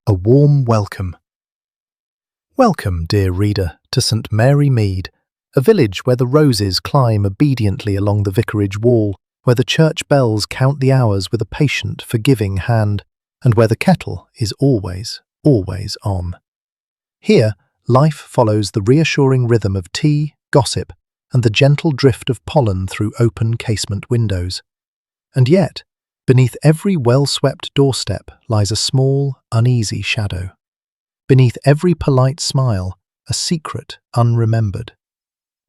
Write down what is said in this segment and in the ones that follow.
A warm welcome. Welcome, dear reader, to St. Mary Mead, a village where the roses climb obediently along the vicarage wall, where the church bells count the hours with a patient, forgiving hand, and where the kettle is always, always on. Here, life follows the reassuring rhythm of tea, gossip, and the gentle drift of pollen through open casement windows. And yet, beneath every well-swept doorstep lies a small, uneasy shadow. Beneath every polite smile, a secret unremembered.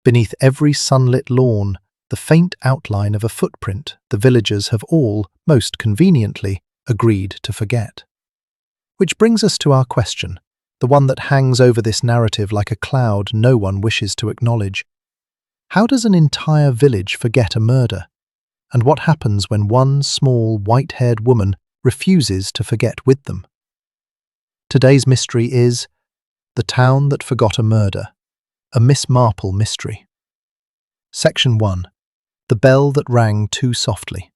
Beneath every sunlit lawn, the faint outline of a footprint the villagers have all, most conveniently, agreed to forget. Which brings us to our question, the one that hangs over this narrative like a cloud no one wishes to acknowledge. How does an entire village forget a murder? And what happens when one small, white-haired woman refuses to forget with them? Today's mystery is The Town That Forgot a Murder, a Miss Marple mystery. Section 1. The Bell That Rang Too Softly.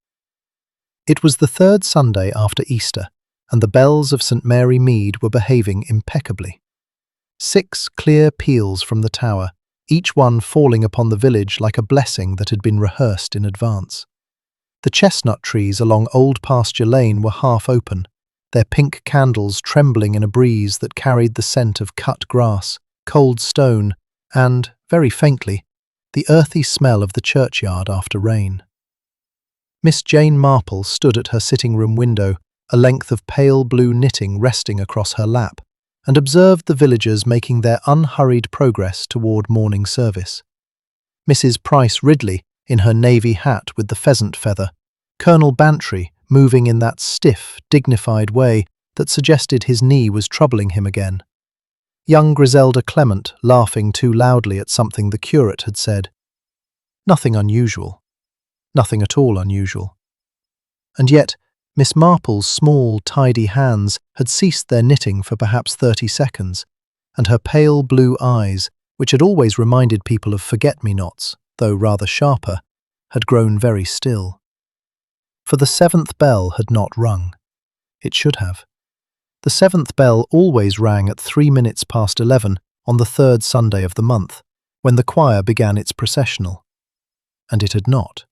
It was the third Sunday after Easter, and the bells of St. Mary Mead were behaving impeccably. 6 clear peals from the tower, each one falling upon the village like a blessing that had been rehearsed in advance. The chestnut trees along Old Pasture Lane were half open, their pink candles trembling in a breeze that carried the scent of cut grass, cold stone, and, very faintly, the earthy smell of the churchyard after rain. Miss Jane Marple stood at her sitting-room window, a length of pale blue knitting resting across her lap, and observed the villagers making their unhurried progress toward morning service. Mrs. Price Ridley, in her navy hat with the pheasant feather, Colonel Bantry moving in that stiff, dignified way that suggested his knee was troubling him again. Young Griselda Clement laughing too loudly at something the curate had said. Nothing unusual. Nothing at all unusual. And yet, Miss Marple's small, tidy hands had ceased their knitting for perhaps 30 seconds, and her pale blue eyes, which had always reminded people of forget-me-nots, though rather sharper, had grown very still. For the 7th bell had not rung. It should have. The 7th bell always rang at 3 minutes past 11 on the 3rd Sunday of the month, when the choir began its processional. And it had not.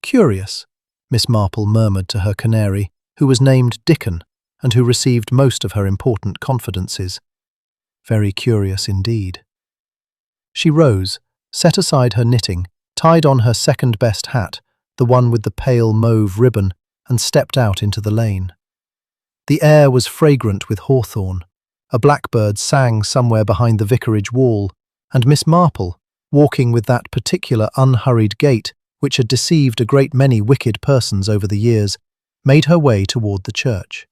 Curious, Miss Marple murmured to her canary, who was named Dickon, and who received most of her important confidences. Very curious indeed. She rose, set aside her knitting, tied on her second-best hat, the one with the pale mauve ribbon, and stepped out into the lane. The air was fragrant with hawthorn. A blackbird sang somewhere behind the vicarage wall, and Miss Marple, walking with that particular unhurried gait which had deceived a great many wicked persons over the years, made her way toward the church.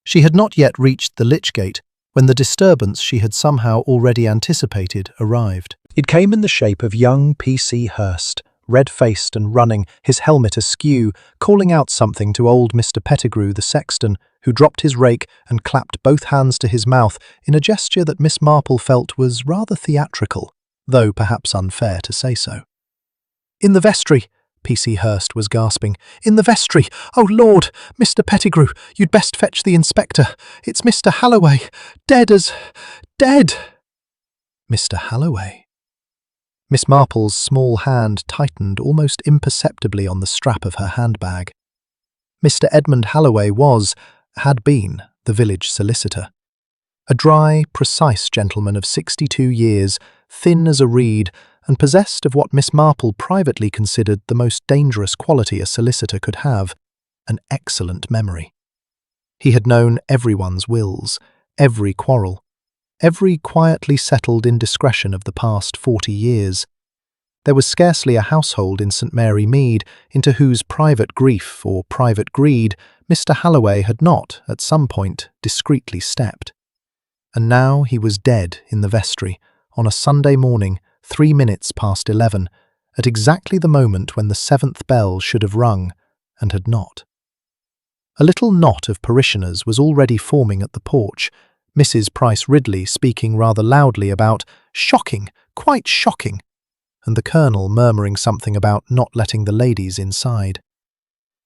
She had not yet reached the lich gate when the disturbance she had somehow already anticipated arrived. It came in the shape of young P.C. Hurst, red-faced and running, his helmet askew, calling out something to old Mr. Pettigrew the sexton, who dropped his rake and clapped both hands to his mouth in a gesture that Miss Marple felt was rather theatrical, though perhaps unfair to say so. "In the vestry," P.C. Hurst was gasping. "In the vestry! Oh, Lord! Mr. Pettigrew, you'd best fetch the inspector. It's Mr. Halloway. Dead as... dead!" Mr. Halloway? Miss Marple's small hand tightened almost imperceptibly on the strap of her handbag. Mr. Edmund Halloway had been, the village solicitor. A dry, precise gentleman of 62 years, thin as a reed, and possessed of what Miss Marple privately considered the most dangerous quality a solicitor could have, an excellent memory. He had known everyone's wills, every quarrel, every quietly settled indiscretion of the past 40 years. There was scarcely a household in St. Mary Mead into whose private grief or private greed Mr. Halloway had not, at some point, discreetly stepped. And now he was dead in the vestry, on a Sunday morning, 3 minutes past 11, at exactly the moment when the 7th bell should have rung, and had not. A little knot of parishioners was already forming at the porch, Mrs. Price Ridley speaking rather loudly about "shocking, quite shocking," and the colonel murmuring something about not letting the ladies inside.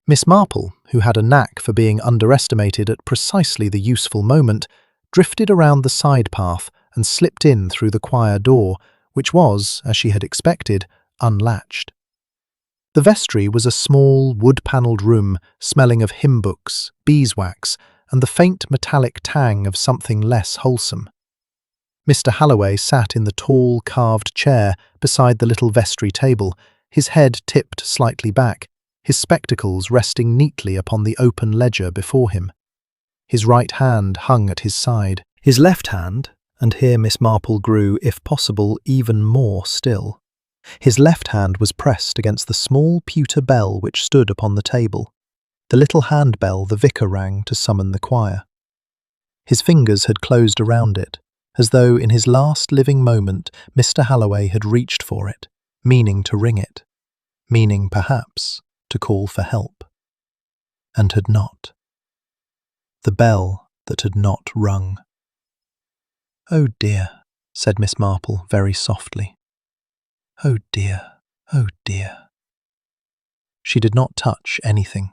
Miss Marple, who had a knack for being underestimated at precisely the useful moment, drifted around the side path and slipped in through the choir door, which was, as she had expected, unlatched. The vestry was a small, wood-panelled room smelling of hymn books, beeswax, and the faint metallic tang of something less wholesome. Mr. Halloway sat in the tall, carved chair beside the little vestry table, his head tipped slightly back, his spectacles resting neatly upon the open ledger before him. His right hand hung at his side. His left hand, and here Miss Marple grew, if possible, even more still. His left hand was pressed against the small pewter bell which stood upon the table, the little handbell the vicar rang to summon the choir. His fingers had closed around it, as though in his last living moment Mr. Halloway had reached for it, meaning to ring it, meaning, perhaps, to call for help. And had not. The bell that had not rung. "Oh dear," said Miss Marple very softly. "Oh dear, oh dear." She did not touch anything.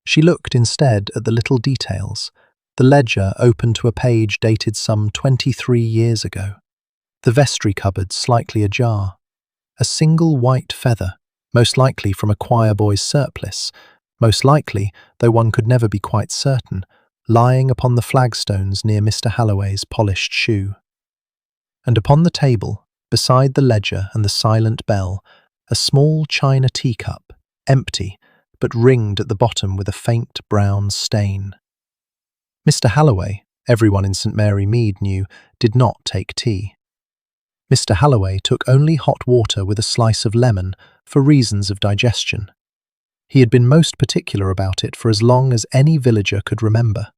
She looked instead at the little details, the ledger open to a page dated some 23 years ago, the vestry cupboard slightly ajar, a single white feather, most likely from a choir boy's surplice, most likely, though one could never be quite certain, lying upon the flagstones near Mr. Halloway's polished shoe. And upon the table, beside the ledger and the silent bell, a small china teacup, empty, but ringed at the bottom with a faint brown stain. Mr. Halloway, everyone in St. Mary Mead knew, did not take tea. Mr. Halloway took only hot water with a slice of lemon for reasons of digestion. He had been most particular about it for as long as any villager could remember.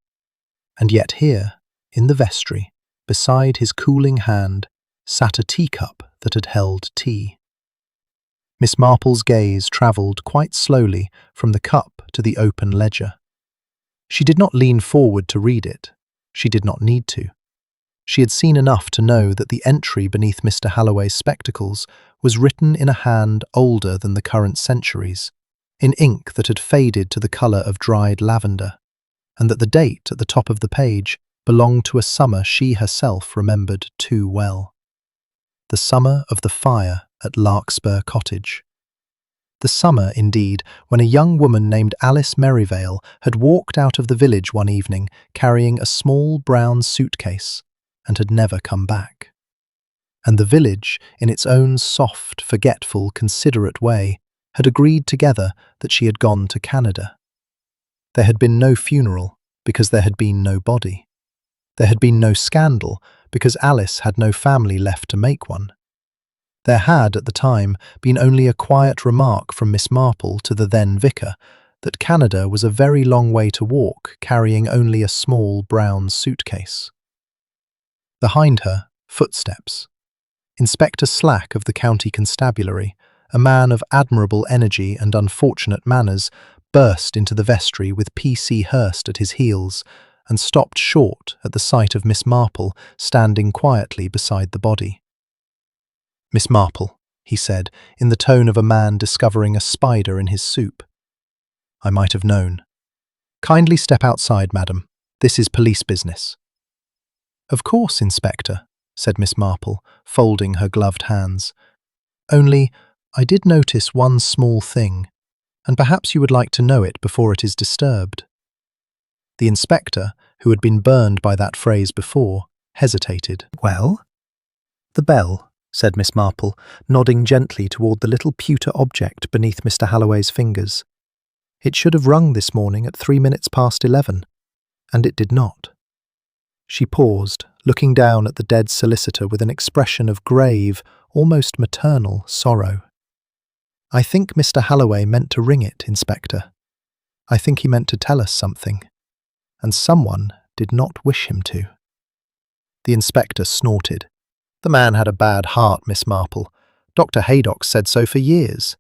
And yet here, in the vestry, beside his cooling hand, sat a teacup that had held tea. Miss Marple's gaze travelled quite slowly from the cup to the open ledger. She did not lean forward to read it. She did not need to. She had seen enough to know that the entry beneath Mr. Halloway's spectacles was written in a hand older than the current centuries, in ink that had faded to the colour of dried lavender, and that the date at the top of the page belonged to a summer she herself remembered too well. The summer of the fire at Larkspur Cottage. The summer, indeed, when a young woman named Alice Merivale had walked out of the village one evening carrying a small brown suitcase and had never come back. And the village, in its own soft, forgetful, considerate way, had agreed together that she had gone to Canada. There had been no funeral because there had been no body. There had been no scandal because Alice had no family left to make one. There had, at the time, been only a quiet remark from Miss Marple to the then vicar that Canada was a very long way to walk carrying only a small brown suitcase. Behind her, footsteps. Inspector Slack of the County Constabulary, a man of admirable energy and unfortunate manners, burst into the vestry with P.C. Hurst at his heels and stopped short at the sight of Miss Marple standing quietly beside the body. "Miss Marple," he said, in the tone of a man discovering a spider in his soup. "I might have known. Kindly step outside, madam. This is police business." "Of course, Inspector," said Miss Marple, folding her gloved hands. "Only, I did notice one small thing, and perhaps you would like to know it before it is disturbed." The inspector, who had been burned by that phrase before, hesitated. "Well?" "The bell," said Miss Marple, nodding gently toward the little pewter object beneath Mr. Halloway's fingers. "It should have rung this morning at 11:03, and it did not." She paused, looking down at the dead solicitor with an expression of grave, almost maternal sorrow. "I think Mr. Halloway meant to ring it, Inspector. I think he meant to tell us something, and someone did not wish him to." The inspector snorted. "The man had a bad heart, Miss Marple. Dr. Haydock said so for years."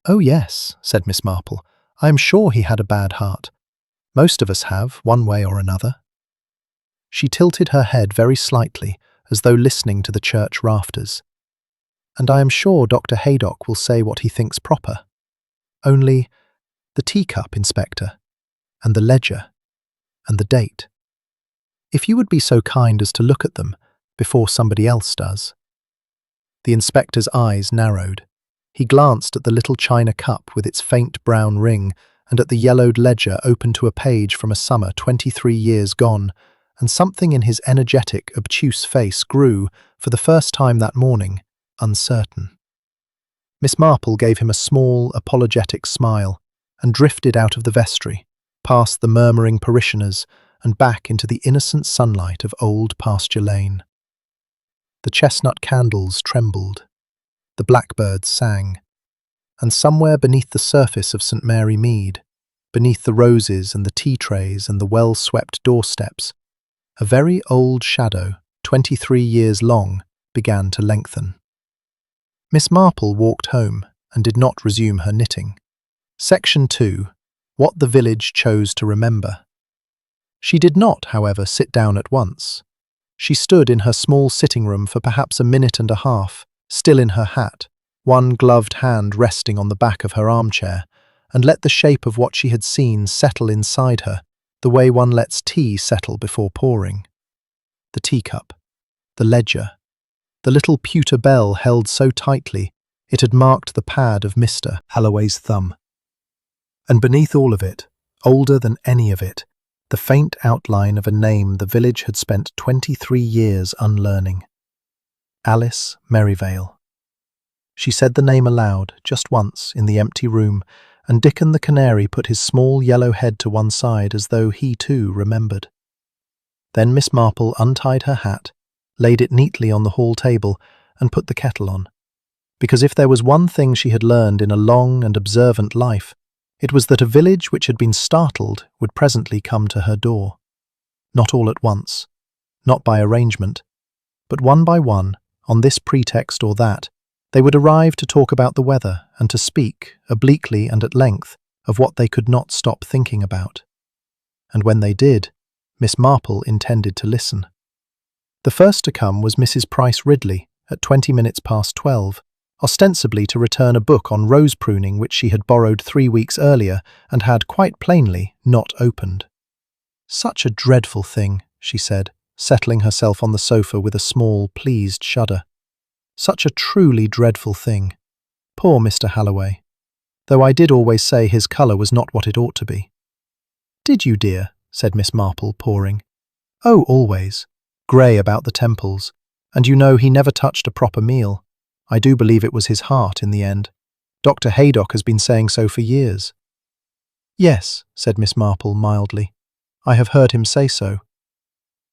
"Oh yes," said Miss Marple. "I am sure he had a bad heart. Most of us have, one way or another." She tilted her head very slightly, as though listening to the church rafters. "And I am sure Dr. Haydock will say what he thinks proper. Only, the teacup, Inspector, and the ledger, and the date. If you would be so kind as to look at them before somebody else does." The inspector's eyes narrowed. He glanced at the little china cup with its faint brown ring and at the yellowed ledger open to a page from a summer 23 years gone, and something in his energetic, obtuse face grew, for the first time that morning, uncertain. Miss Marple gave him a small, apologetic smile and drifted out of the vestry, past the murmuring parishioners and back into the innocent sunlight of Old Pasture Lane. The chestnut candles trembled, the blackbirds sang, and somewhere beneath the surface of St. Mary Mead, beneath the roses and the tea trays and the well-swept doorsteps, a very old shadow, 23 years long, began to lengthen. Miss Marple walked home and did not resume her knitting. Section 2. What the village chose to remember. She did not, however, sit down at once. She stood in her small sitting room for perhaps a minute and a half, still in her hat, one gloved hand resting on the back of her armchair, and let the shape of what she had seen settle inside her, the way one lets tea settle before pouring. The teacup, the ledger, the little pewter bell held so tightly it had marked the pad of Mr. Halloway's thumb. And beneath all of it, older than any of it, the faint outline of a name the village had spent 23 years unlearning. Alice Merivale. She said the name aloud, just once, in the empty room, and Dickon the canary put his small yellow head to one side as though he too remembered. Then Miss Marple untied her hat, laid it neatly on the hall table, and put the kettle on. Because if there was one thing she had learned in a long and observant life, it was that a village which had been startled would presently come to her door. Not all at once, not by arrangement, but one by one, on this pretext or that, they would arrive to talk about the weather and to speak, obliquely and at length, of what they could not stop thinking about. And when they did, Miss Marple intended to listen. The first to come was Mrs. Price Ridley, at 20 minutes past 12, ostensibly to return a book on rose pruning which she had borrowed 3 weeks earlier and had, quite plainly, not opened. "Such a dreadful thing," she said, settling herself on the sofa with a small, pleased shudder. "Such a truly dreadful thing. Poor Mr. Halloway. Though I did always say his colour was not what it ought to be." "Did you, dear?" said Miss Marple, pouring. "Oh, always. Grey about the temples. And you know he never touched a proper meal. I do believe it was his heart in the end. Dr. Haydock has been saying so for years." "Yes," said Miss Marple mildly. "I have heard him say so.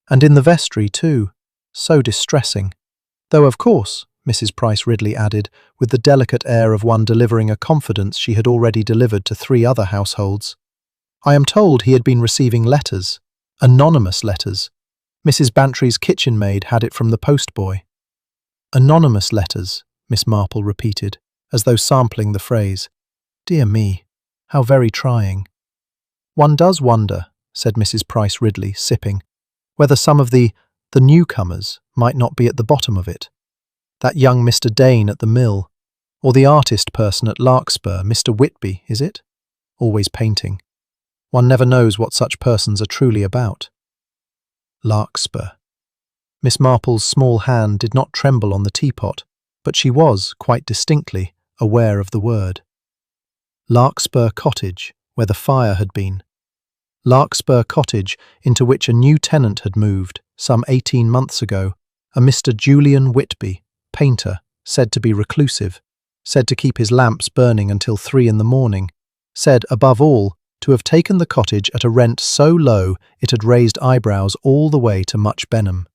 And in the vestry, too. So distressing. Though, of course," Mrs. Price Ridley added, with the delicate air of one delivering a confidence she had already delivered to 3 other households, "I am told he had been receiving letters, anonymous letters. Mrs. Bantry's kitchen maid had it from the postboy." "Anonymous letters," Miss Marple repeated, as though sampling the phrase. "Dear me, how very trying." "One does wonder," said Mrs. Price Ridley, sipping, "whether some of the newcomers might not be at the bottom of it. That young Mr. Dane at the mill, or the artist person at Larkspur, Mr. Whitby, is it? Always painting. One never knows what such persons are truly about." Larkspur. Miss Marple's small hand did not tremble on the teapot, but she was, quite distinctly, aware of the word. Larkspur Cottage, where the fire had been. Larkspur Cottage, into which a new tenant had moved, some 18 months ago, a Mr. Julian Whitby, painter, said to be reclusive, said to keep his lamps burning until 3 in the morning, said, above all, to have taken the cottage at a rent so low it had raised eyebrows all the way to Much Benham.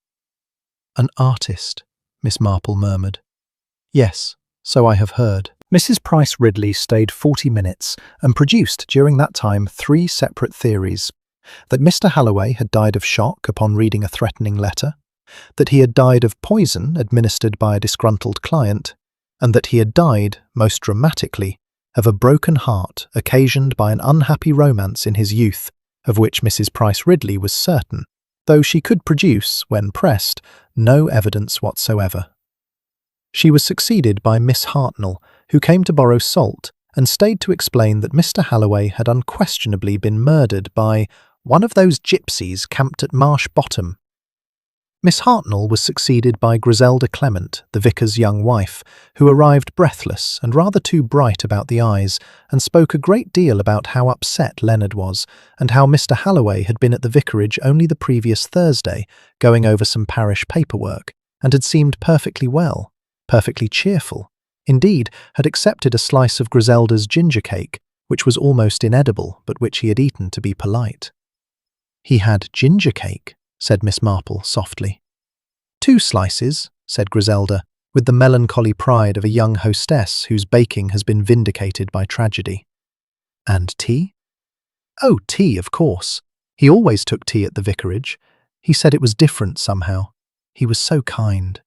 "An artist," Miss Marple murmured. "Yes, so I have heard." Mrs. Price Ridley stayed 40 minutes and produced during that time 3 separate theories. That Mr. Halloway had died of shock upon reading a threatening letter, that he had died of poison administered by a disgruntled client, and that he had died, most dramatically, of a broken heart occasioned by an unhappy romance in his youth, of which Mrs. Price Ridley was certain, though she could produce, when pressed, no evidence whatsoever. She was succeeded by Miss Hartnell, who came to borrow salt, and stayed to explain that Mr. Halloway had unquestionably been murdered by one of those gypsies camped at Marsh Bottom. Miss Hartnell was succeeded by Griselda Clement, the vicar's young wife, who arrived breathless and rather too bright about the eyes, and spoke a great deal about how upset Leonard was, and how Mr. Halloway had been at the vicarage only the previous Thursday, going over some parish paperwork, and had seemed perfectly well, perfectly cheerful. Indeed, had accepted a slice of Griselda's ginger cake, which was almost inedible, but which he had eaten to be polite. "He had ginger cake," said Miss Marple softly. "2 slices," said Griselda, with the melancholy pride of a young hostess whose baking has been vindicated by tragedy. "And tea?" "Oh, tea, of course. He always took tea at the vicarage. He said it was different somehow. He was so kind."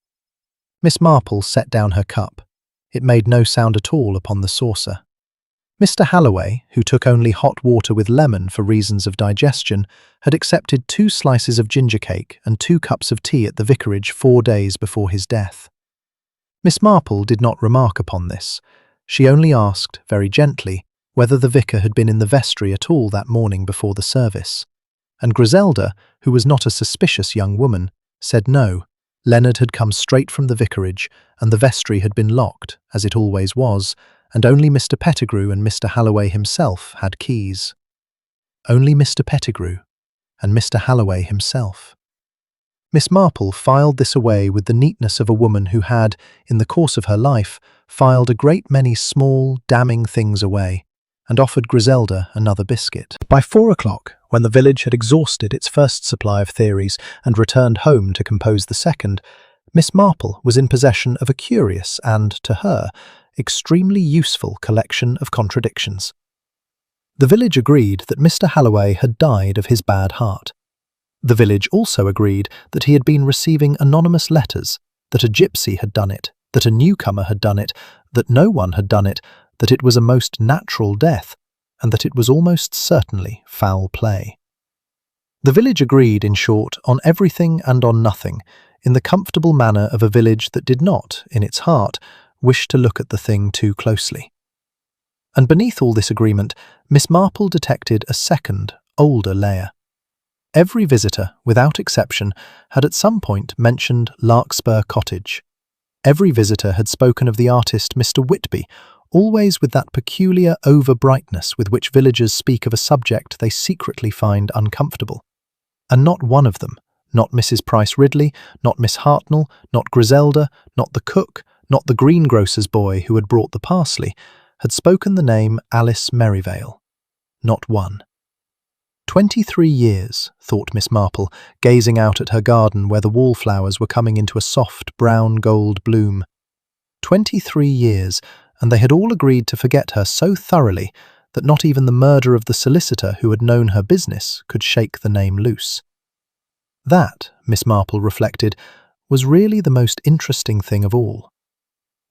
Miss Marple set down her cup. It made no sound at all upon the saucer. Mr. Halloway, who took only hot water with lemon for reasons of digestion, had accepted 2 slices of ginger cake and 2 cups of tea at the vicarage 4 days before his death. Miss Marple did not remark upon this. She only asked, very gently, whether the vicar had been in the vestry at all that morning before the service. And Griselda, who was not a suspicious young woman, said no. Leonard had come straight from the vicarage, and the vestry had been locked, as it always was, and only Mr. Pettigrew and Mr. Halloway himself had keys. Only Mr. Pettigrew and Mr. Halloway himself. Miss Marple filed this away with the neatness of a woman who had, in the course of her life, filed a great many small, damning things away, and offered Griselda another biscuit. By 4 o'clock, when the village had exhausted its first supply of theories and returned home to compose the second, Miss Marple was in possession of a curious and, to her, extremely useful collection of contradictions. The village agreed that Mr. Halloway had died of his bad heart. The village also agreed that he had been receiving anonymous letters, that a gypsy had done it, that a newcomer had done it, that no one had done it, that it was a most natural death, and that it was almost certainly foul play. The village agreed, in short, on everything and on nothing, in the comfortable manner of a village that did not, in its heart, wish to look at the thing too closely. And beneath all this agreement, Miss Marple detected a second, older layer. Every visitor, without exception, had at some point mentioned Larkspur Cottage. Every visitor had spoken of the artist Mr. Whitby, always with that peculiar over-brightness with which villagers speak of a subject they secretly find uncomfortable. And not one of them, not Mrs. Price Ridley, not Miss Hartnell, not Griselda, not the cook, not the greengrocer's boy who had brought the parsley, had spoken the name Alice Merivale. Not one. 23 years, thought Miss Marple, gazing out at her garden where the wallflowers were coming into a soft brown-gold bloom. 23 years, and they had all agreed to forget her so thoroughly that not even the murder of the solicitor who had known her business could shake the name loose. That, Miss Marple reflected, was really the most interesting thing of all.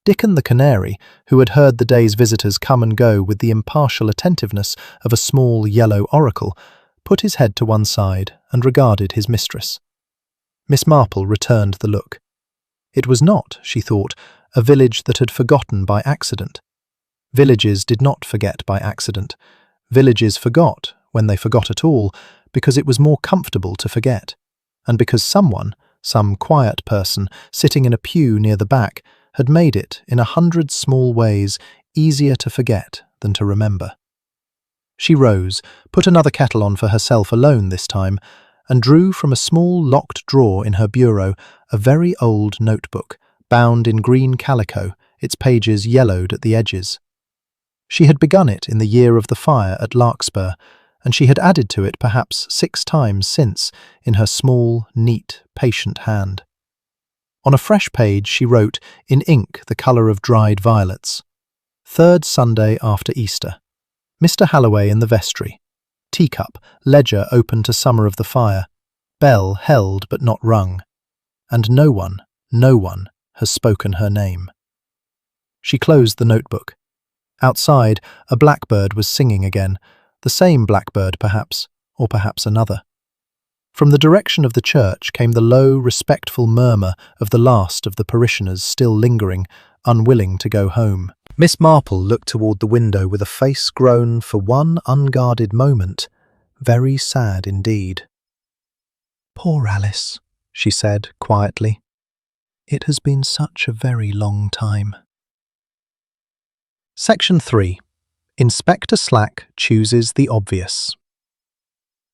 Dickon the canary, who had heard the day's visitors come and go with the impartial attentiveness of a small yellow oracle, put his head to one side and regarded his mistress. Miss Marple returned the look. It was not, she thought, a village that had forgotten by accident. Villages did not forget by accident. Villages forgot, when they forgot at all, because it was more comfortable to forget, and because someone, some quiet person, sitting in a pew near the back, had made it, in 100 small ways, easier to forget than to remember. She rose, put another kettle on for herself alone this time, and drew from a small locked drawer in her bureau a very old notebook, bound in green calico, its pages yellowed at the edges. She had begun it in the year of the fire at Larkspur, and she had added to it perhaps 6 times since, in her small, neat, patient hand. On a fresh page she wrote, in ink the colour of dried violets, 3rd Sunday after Easter. Mr. Halloway in the vestry. Teacup, ledger open to summer of the fire. Bell held but not rung. And no one has spoken her name. She closed the notebook. Outside, a blackbird was singing again, the same blackbird perhaps, or perhaps another. From the direction of the church came the low, respectful murmur of the last of the parishioners still lingering, unwilling to go home. Miss Marple looked toward the window with a face grown for one unguarded moment, very sad indeed. "Poor Alice," she said quietly. "It has been such a very long time." Section 3. Inspector Slack chooses the obvious.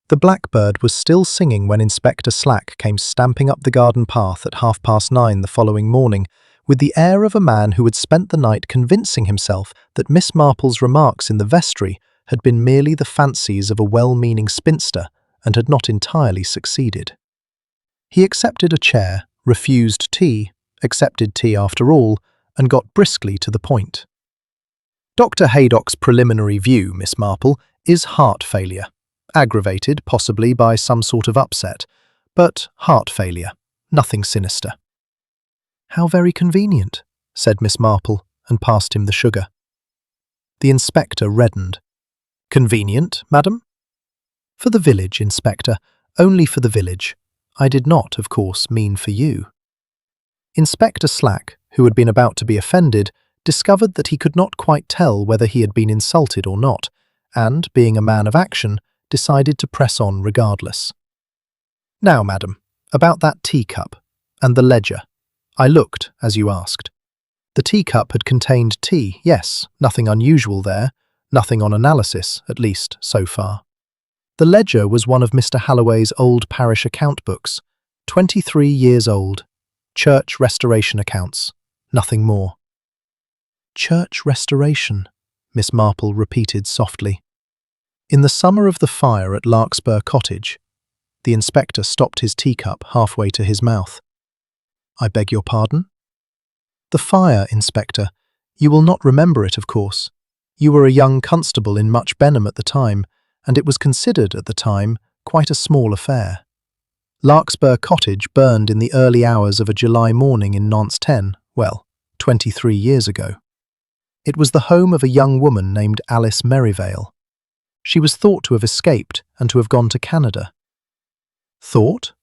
The blackbird was still singing when Inspector Slack came stamping up the garden path at 9:30 the following morning, with the air of a man who had spent the night convincing himself that Miss Marple's remarks in the vestry had been merely the fancies of a well-meaning spinster and had not entirely succeeded. He accepted a chair, refused tea, accepted tea after all, and got briskly to the point. "Dr. Haydock's preliminary view, Miss Marple, is heart failure, aggravated possibly by some sort of upset, but heart failure, nothing sinister." "How very convenient," said Miss Marple, and passed him the sugar. The inspector reddened. "Convenient, madam?" "For the village, Inspector, only for the village. I did not, of course, mean for you." Inspector Slack, who had been about to be offended, discovered that he could not quite tell whether he had been insulted or not, and, being a man of action, decided to press on regardless. "Now, madam, about that teacup, and the ledger. I looked, as you asked. The teacup had contained tea, yes, nothing unusual there, nothing on analysis, at least, so far. The ledger was one of Mr. Halloway's old parish account books, 23 years old, church restoration accounts, nothing more." "Church restoration," Miss Marple repeated softly. "In the summer of the fire at Larkspur Cottage." The inspector stopped his teacup halfway to his mouth. "I beg your pardon?" "The fire, Inspector. You will not remember it, of course. You were a young constable in Much Benham at the time, and it was considered at the time quite a small affair. Larkspur Cottage burned in the early hours of a July morning in Nantes 23 years ago. It was the home of a young woman named Alice Merivale. She was thought to have escaped and to have gone to Canada." "Thought?"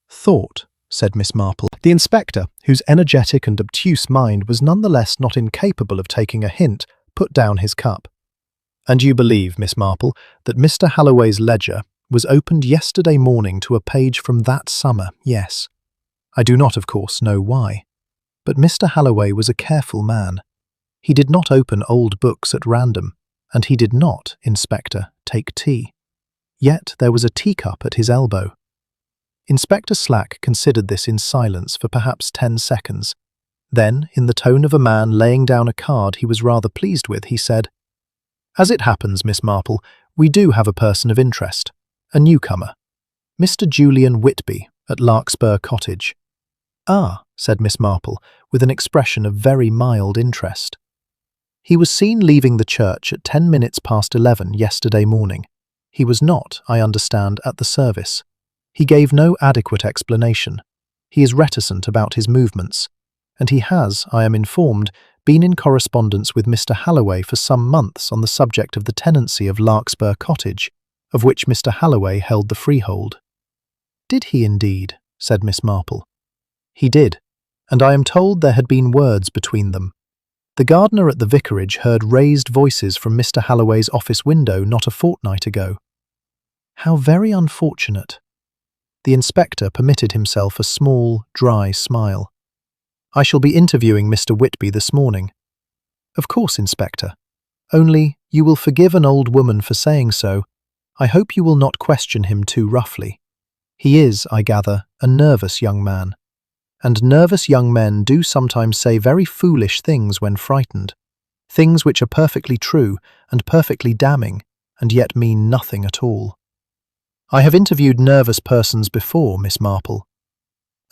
"Thought," said Miss Marple. The inspector, whose energetic and obtuse mind was nonetheless not incapable of taking a hint, put down his cup. "And you believe, Miss Marple, that Mr. Halloway's ledger was opened yesterday morning to a page from that summer, yes. I do not, of course, know why. But Mr. Halloway was a careful man. He did not open old books at random, and he did not, Inspector, take tea. Yet there was a teacup at his elbow." Inspector Slack considered this in silence for perhaps 10 seconds. Then, in the tone of a man laying down a card he was rather pleased with, he said, "As it happens, Miss Marple, we do have a person of interest, a newcomer, Mr. Julian Whitby at Larkspur Cottage." "Ah," said Miss Marple, with an expression of very mild interest. "He was seen leaving the church at 10 minutes past 11 yesterday morning. He was not, I understand, at the service. He gave no adequate explanation. He is reticent about his movements, and he has, I am informed, been in correspondence with Mr. Halloway for some months on the subject of the tenancy of Larkspur Cottage, of which Mr. Halloway held the freehold." "Did he indeed?" said Miss Marple. "He did, and I am told there had been words between them. The gardener at the vicarage heard raised voices from Mr. Halloway's office window not a fortnight ago." "How very unfortunate." The inspector permitted himself a small, dry smile. "I shall be interviewing Mr. Whitby this morning." "Of course, Inspector. Only, you will forgive an old woman for saying so. I hope you will not question him too roughly. He is, I gather, a nervous young man. And nervous young men do sometimes say very foolish things when frightened. Things which are perfectly true and perfectly damning, and yet mean nothing at all. I have interviewed nervous persons before, Miss Marple."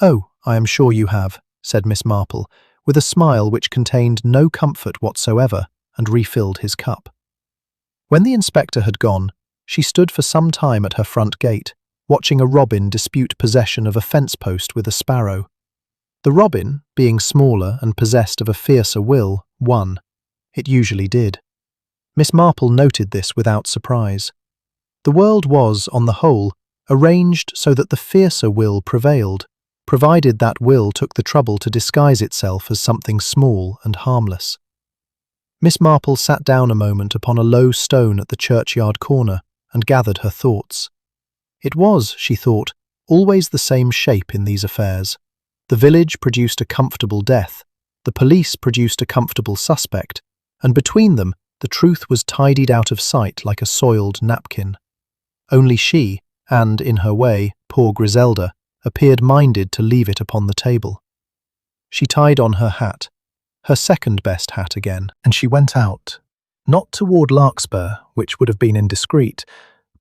"Oh, I am sure you have," said Miss Marple, with a smile which contained no comfort whatsoever, and refilled his cup. When the inspector had gone, she stood for some time at her front gate, watching a robin dispute possession of a fence post with a sparrow. The robin, being smaller and possessed of a fiercer will, won. It usually did. Miss Marple noted this without surprise. The world was, on the whole, arranged so that the fiercer will prevailed, provided that will took the trouble to disguise itself as something small and harmless. Miss Marple sat down a moment upon a low stone at the churchyard corner and gathered her thoughts. It was, she thought, always the same shape in these affairs. The village produced a comfortable death, the police produced a comfortable suspect, and between them the truth was tidied out of sight like a soiled napkin. Only she, and, in her way, poor Griselda, appeared minded to leave it upon the table. She tied on her hat, her second-best hat again, and she went out, not toward Larkspur, which would have been indiscreet,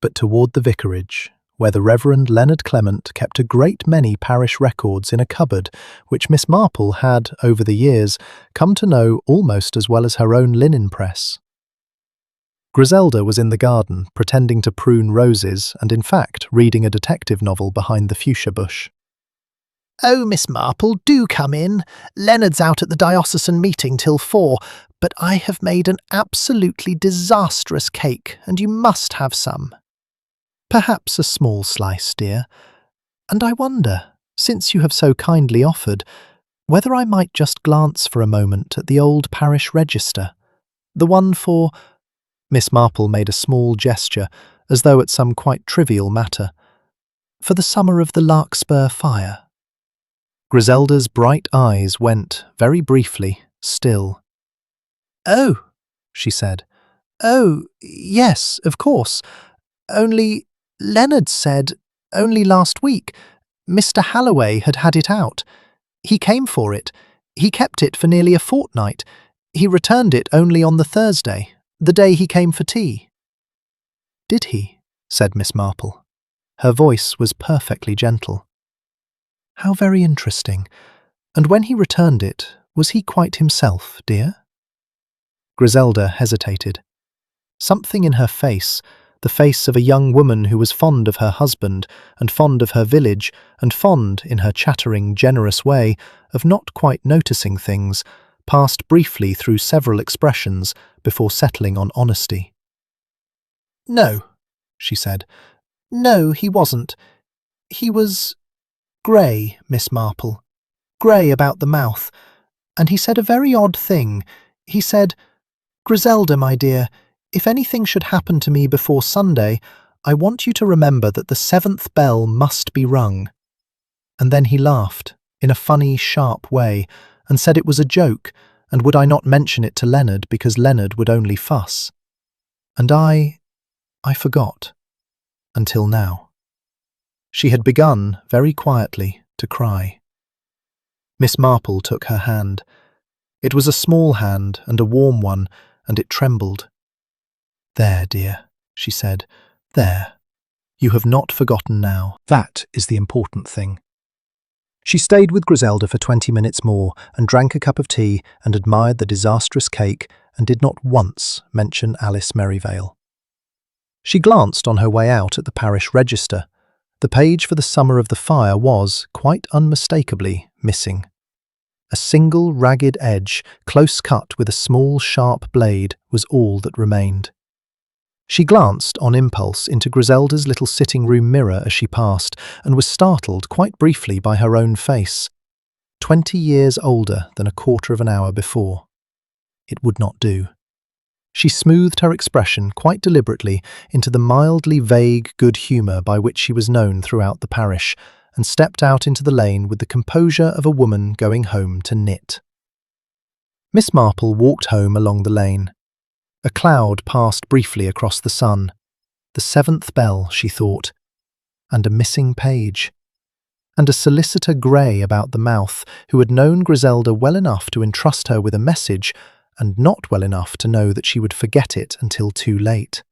but toward the vicarage, where the Reverend Leonard Clement kept a great many parish records in a cupboard which Miss Marple had, over the years, come to know almost as well as her own linen press. Griselda was in the garden, pretending to prune roses and, in fact, reading a detective novel behind the fuchsia bush. "Oh, Miss Marple, do come in. Leonard's out at the diocesan meeting till 4, but I have made an absolutely disastrous cake, and you must have some." "Perhaps a small slice, dear. And I wonder, since you have so kindly offered, whether I might just glance for a moment at the old parish register, the one for—" Miss Marple made a small gesture, as though at some quite trivial matter. "For the summer of the Larkspur fire." Griselda's bright eyes went, very briefly, still. "Oh," she said. "Oh, yes, of course. Only, Leonard said, only last week, Mr. Halloway had had it out. He came for it. He kept it for nearly a fortnight. He returned it only on the Thursday, the day he came for tea." "Did he?" said Miss Marple. Her voice was perfectly gentle. "How very interesting. And when he returned it, was he quite himself, dear?" Griselda hesitated. Something in her face, the face of a young woman who was fond of her husband and fond of her village and fond, in her chattering, generous way, of not quite noticing things, passed briefly through several expressions before settling on honesty. "No," she said. "No, he wasn't. He was grey, Miss Marple. Grey about the mouth. And he said a very odd thing. He said, 'Griselda, my dear, if anything should happen to me before Sunday, I want you to remember that the 7th bell must be rung.' And then he laughed, in a funny, sharp way, and said it was a joke, and would I not mention it to Leonard because Leonard would only fuss. And I forgot. Until now." She had begun, very quietly, to cry. Miss Marple took her hand. It was a small hand and a warm one, and it trembled. "There, dear," she said. "There. You have not forgotten now. That is the important thing." She stayed with Griselda for 20 minutes more and drank a cup of tea and admired the disastrous cake and did not once mention Alice Merivale. She glanced on her way out at the parish register. The page for the summer of the fire was, quite unmistakably, missing. A single ragged edge, close cut with a small sharp blade, was all that remained. She glanced, on impulse, into Griselda's little sitting-room mirror as she passed, and was startled quite briefly by her own face. 20 years older than a quarter of an hour before. It would not do. She smoothed her expression quite deliberately into the mildly vague good humour by which she was known throughout the parish, and stepped out into the lane with the composure of a woman going home to knit. Miss Marple walked home along the lane. A cloud passed briefly across the sun. The 7th bell, she thought. And a missing page. And a solicitor grey about the mouth who had known Griselda well enough to entrust her with a message, and not well enough to know that she would forget it until too late.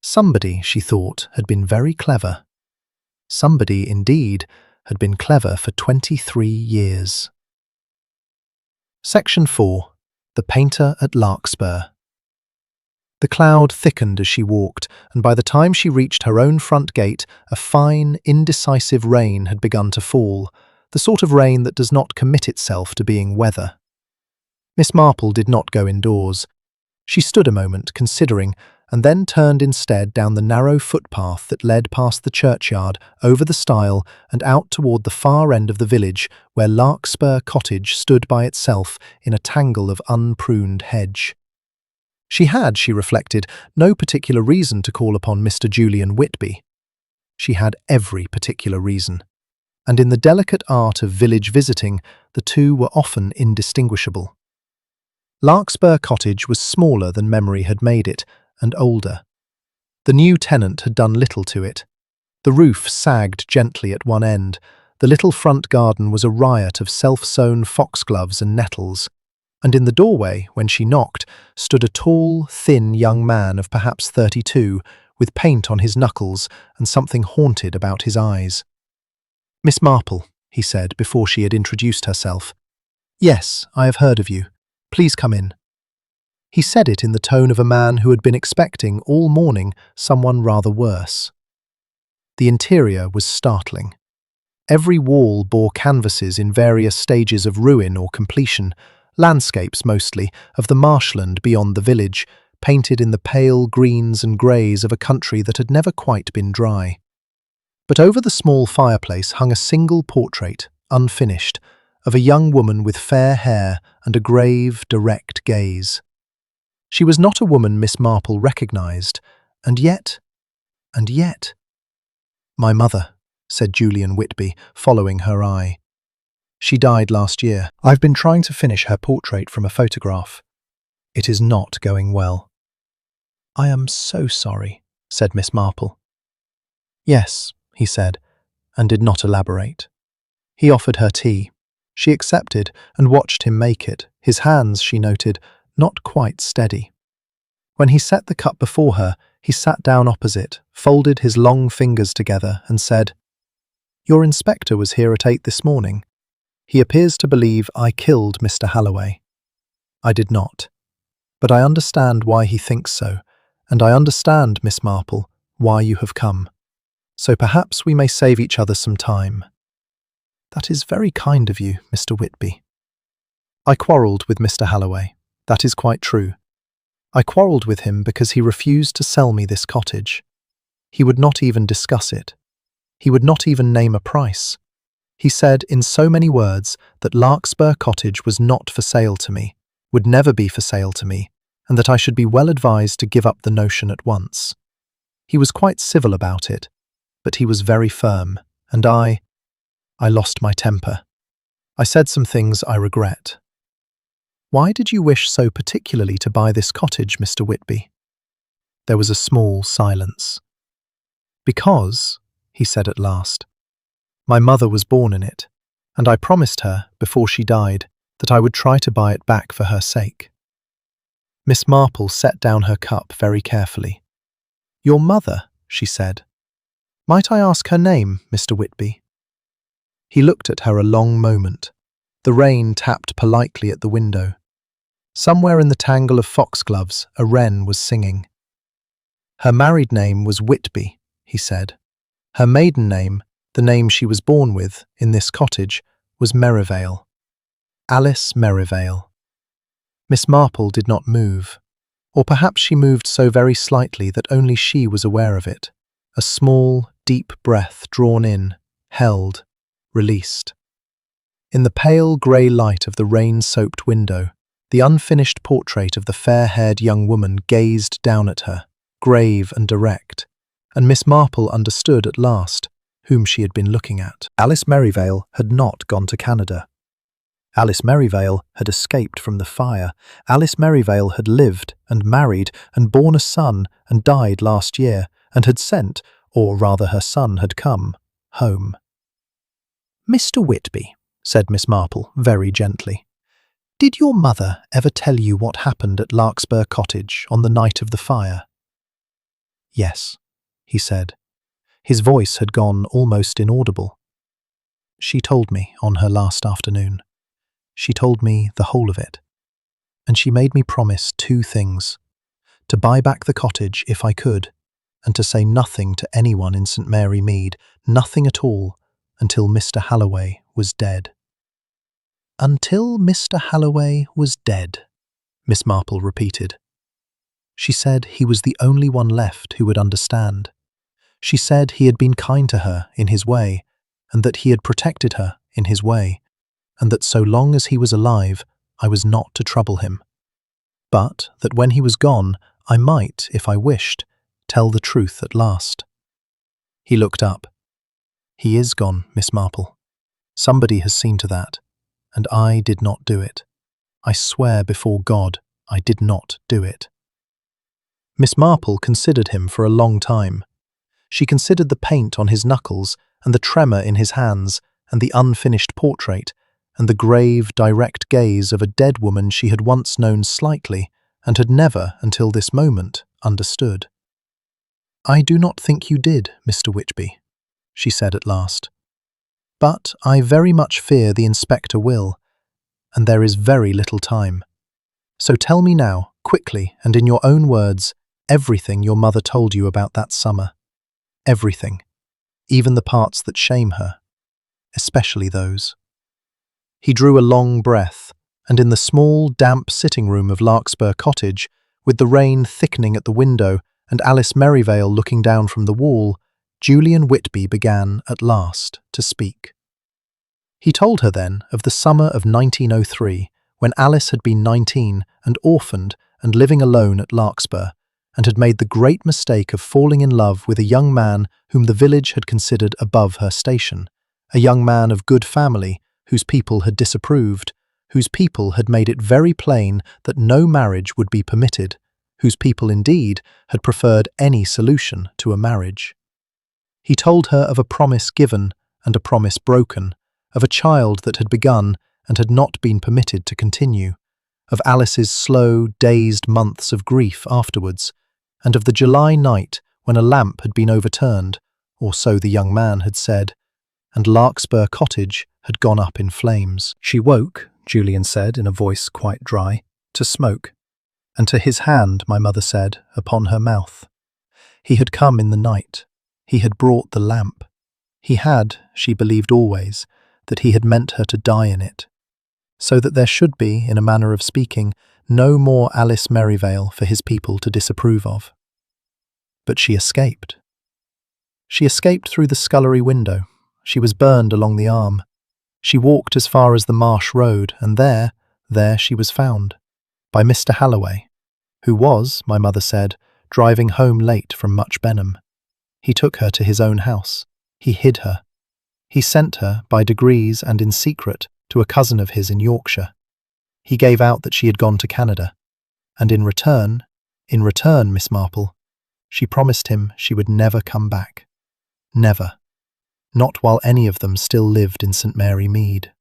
Somebody, she thought, had been very clever. Somebody, indeed, had been clever for 23 years. Section 4. The Painter at Larkspur. The cloud thickened as she walked, and by the time she reached her own front gate, a fine, indecisive rain had begun to fall, the sort of rain that does not commit itself to being weather. Miss Marple did not go indoors. She stood a moment, considering, and then turned instead down the narrow footpath that led past the churchyard, over the stile, and out toward the far end of the village, where Larkspur Cottage stood by itself in a tangle of unpruned hedge. She had, she reflected, no particular reason to call upon Mr. Julian Whitby. She had every particular reason, and in the delicate art of village visiting, the two were often indistinguishable. Larkspur Cottage was smaller than memory had made it, and older. The new tenant had done little to it. The roof sagged gently at one end. The little front garden was a riot of self-sewn foxgloves and nettles, and in the doorway, when she knocked, stood a tall, thin young man of perhaps 32, with paint on his knuckles and something haunted about his eyes. "Miss Marple," he said before she had introduced herself. "Yes, I have heard of you. Please come in." He said it in the tone of a man who had been expecting all morning someone rather worse. The interior was startling. Every wall bore canvases in various stages of ruin or completion, landscapes mostly, of the marshland beyond the village, painted in the pale greens and greys of a country that had never quite been dry. But over the small fireplace hung a single portrait, unfinished, of a young woman with fair hair and a grave, direct gaze. She was not a woman Miss Marple recognised, and yet... "My mother," said Julian Whitby, following her eye. "She died last year. I've been trying to finish her portrait from a photograph. It is not going well." "I am so sorry," said Miss Marple. "Yes," he said, and did not elaborate. He offered her tea. She accepted and watched him make it, his hands, she noted, not quite steady. When he set the cup before her, he sat down opposite, folded his long fingers together and said, "Your inspector was here at 8 this morning. He appears to believe I killed Mr. Halloway. I did not. But I understand why he thinks so, and I understand, Miss Marple, why you have come. So perhaps we may save each other some time." "That is very kind of you, Mr. Whitby." "I quarrelled with Mr. Halloway. That is quite true. I quarrelled with him because he refused to sell me this cottage. He would not even discuss it. He would not even name a price. He said in so many words that Larkspur Cottage was not for sale to me, would never be for sale to me, and that I should be well advised to give up the notion at once. He was quite civil about it, but he was very firm, and I lost my temper. I said some things I regret." "Why did you wish so particularly to buy this cottage, Mr. Whitby?" There was a small silence. "Because," he said at last, "my mother was born in it, and I promised her, before she died, that I would try to buy it back for her sake." Miss Marple set down her cup very carefully. "Your mother," she said. "Might I ask her name, Mr. Whitby?" He looked at her a long moment. The rain tapped politely at the window. Somewhere in the tangle of foxgloves, a wren was singing. "Her married name was Whitby," he said. "Her maiden name, the name she was born with, in this cottage, was Merivale. Alice Merivale." Miss Marple did not move, or perhaps she moved so very slightly that only she was aware of it. A small, deep breath drawn in, held, released. In the pale grey light of the rain-soaked window, the unfinished portrait of the fair-haired young woman gazed down at her, grave and direct, and Miss Marple understood at last whom she had been looking at. Alice Merivale had not gone to Canada. Alice Merivale had escaped from the fire. Alice Merivale had lived and married and borne a son and died last year, and had sent, or rather her son had come, home. "Mr. Whitby," said Miss Marple very gently, "did your mother ever tell you what happened at Larkspur Cottage on the night of the fire?" "Yes," he said. His voice had gone almost inaudible. "She told me on her last afternoon. She told me the whole of it. And she made me promise 2 things: to buy back the cottage if I could, and to say nothing to anyone in St. Mary Mead, nothing at all, until Mr. Halloway was dead." "Until Mr. Halloway was dead," Miss Marple repeated. She said he was the only one left who would understand. She said he had been kind to her in his way, and that he had protected her in his way, and that so long as he was alive, I was not to trouble him. but that when he was gone, I might, if I wished, tell the truth at last. He looked up. He is gone, Miss Marple. Somebody has seen to that, and I did not do it. I swear before God, I did not do it. Miss Marple considered him for a long time. She considered the paint on his knuckles, and the tremor in his hands, and the unfinished portrait, and the grave, direct gaze of a dead woman she had once known slightly, and had never, until this moment, understood. "I do not think you did, Mr. Whitby," she said at last. "But I very much fear the inspector will, and there is very little time. So tell me now, quickly and in your own words, everything your mother told you about that summer. Everything, even the parts that shame her, especially those." He drew a long breath, and in the small, damp sitting room of Larkspur Cottage, with the rain thickening at the window and Alice Merivale looking down from the wall, Julian Whitby began, at last, to speak. He told her then of the summer of 1903, when Alice had been 19 and orphaned and living alone at Larkspur, and had made the great mistake of falling in love with a young man whom the village had considered above her station, a young man of good family, whose people had disapproved, whose people had made it very plain that no marriage would be permitted, whose people indeed had preferred any solution to a marriage. He told her of a promise given and a promise broken, of a child that had begun and had not been permitted to continue, of Alice's slow, dazed months of grief afterwards, and of the July night when a lamp had been overturned, or so the young man had said, and Larkspur Cottage had gone up in flames. She woke, Julian said in a voice quite dry, to smoke, and to his hand, my mother said, upon her mouth. He had come in the night. He had brought the lamp. He had, she believed always, that he had meant her to die in it, so that there should be, in a manner of speaking, no more Alice Merivale for his people to disapprove of. But she escaped. She escaped through the scullery window. She was burned along the arm. She walked as far as the Marsh Road, and there she was found, by Mr. Halloway, who was, my mother said, driving home late from Much Benham. He took her to his own house. He hid her. He sent her, by degrees and in secret, to a cousin of his in Yorkshire. He gave out that she had gone to Canada, and in return, Miss Marple, she promised him she would never come back. Never. Not while any of them still lived in St. Mary Mead.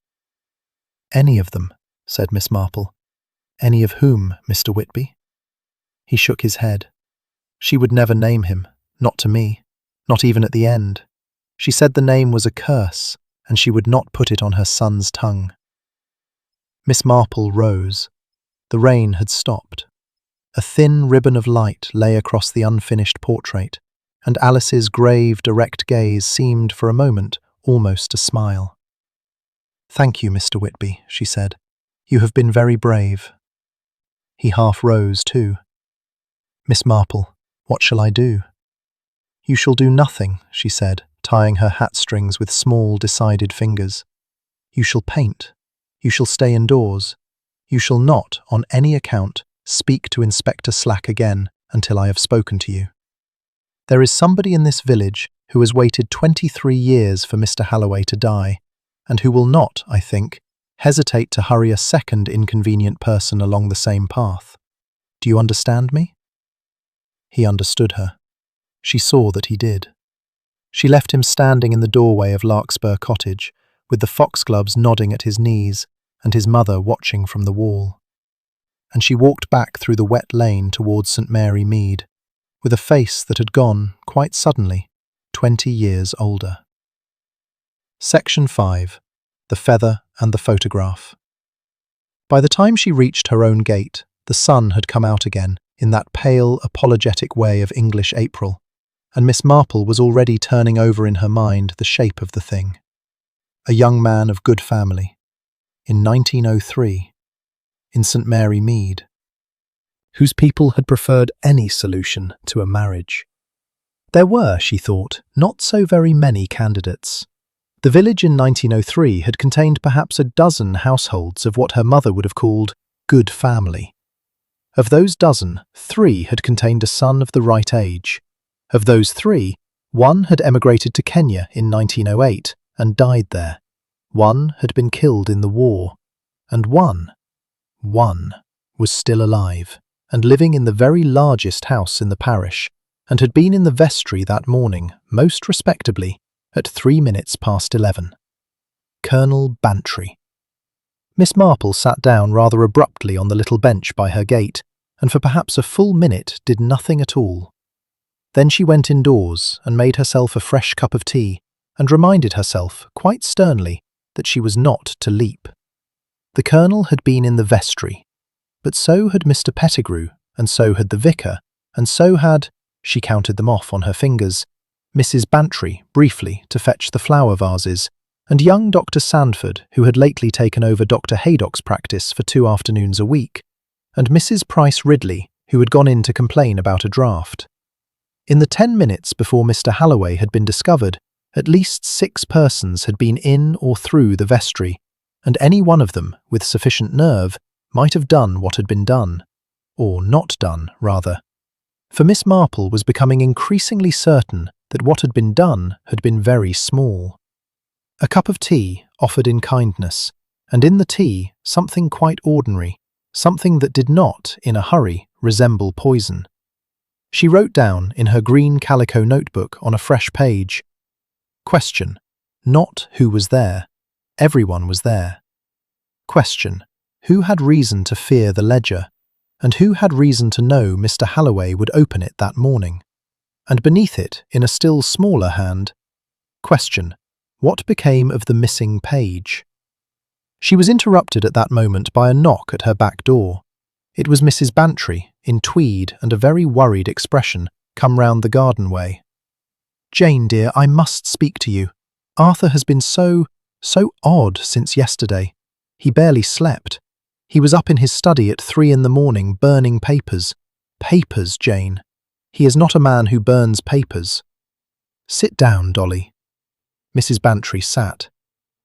"Any of them," said Miss Marple. "Any of whom, Mr. Whitby?" He shook his head. She would never name him, not to me, not even at the end. She said the name was a curse, and she would not put it on her son's tongue. Miss Marple rose. The rain had stopped. A thin ribbon of light lay across the unfinished portrait, and Alice's grave, direct gaze seemed for a moment almost to smile. "Thank you, Mr. Whitby," she said. "You have been very brave." He half rose too. "Miss Marple, what shall I do?" "You shall do nothing," she said, tying her hat strings with small, decided fingers. "You shall paint. You shall stay indoors. You shall not, on any account, speak to Inspector Slack again until I have spoken to you. There is somebody in this village who has waited 23 years for Mr. Halloway to die, and who will not, I think, hesitate to hurry a second inconvenient person along the same path. Do you understand me?" He understood her. She saw that he did. She left him standing in the doorway of Larkspur Cottage, with the foxgloves nodding at his knees and his mother watching from the wall. And she walked back through the wet lane towards St. Mary Mead, with a face that had gone, quite suddenly, 20 years older. Section 5. The Feather and the Photograph. By the time she reached her own gate, the sun had come out again, in that pale, apologetic way of English April, and Miss Marple was already turning over in her mind the shape of the thing. A young man of good family. In 1903. In St. Mary Mead. Whose people had preferred any solution to a marriage. There were, she thought, not so very many candidates. The village in 1903 had contained perhaps a dozen households of what her mother would have called good family. Of those dozen, 3 had contained a son of the right age. Of those 3, 1 had emigrated to Kenya in 1908 and died there. 1 had been killed in the war. And one was still alive and living in the very largest house in the parish, and had been in the vestry that morning, most respectably, at 11:03. Colonel Bantry. Miss Marple sat down rather abruptly on the little bench by her gate, and for perhaps a full minute did nothing at all. Then she went indoors and made herself a fresh cup of tea, and reminded herself, quite sternly, that she was not to leap. The Colonel had been in the vestry, but so had Mr. Pettigrew, and so had the vicar, and so had, she counted them off on her fingers, Mrs. Bantry, briefly, to fetch the flower vases, and young Dr. Sandford, who had lately taken over Dr. Haydock's practice for 2 afternoons a week, and Mrs. Price Ridley, who had gone in to complain about a draught. In the 10 minutes before Mr. Halloway had been discovered, at least 6 persons had been in or through the vestry, and any one of them, with sufficient nerve, might have done what had been done, or not done, rather. For Miss Marple was becoming increasingly certain that what had been done had been very small. A cup of tea, offered in kindness, and in the tea something quite ordinary, something that did not, in a hurry, resemble poison. She wrote down in her green calico notebook on a fresh page, Question. Not who was there. Everyone was there. Question. Who had reason to fear the ledger, and who had reason to know Mr. Halloway would open it that morning? And beneath it, in a still smaller hand, Question. What became of the missing page? She was interrupted at that moment by a knock at her back door. It was Mrs. Bantry, in tweed and a very worried expression, come round the garden way. Jane, dear, I must speak to you. Arthur has been so odd since yesterday. He barely slept. He was up in his study at 3 in the morning burning papers. Papers, Jane. He is not a man who burns papers. Sit down, Dolly. Mrs. Bantry sat.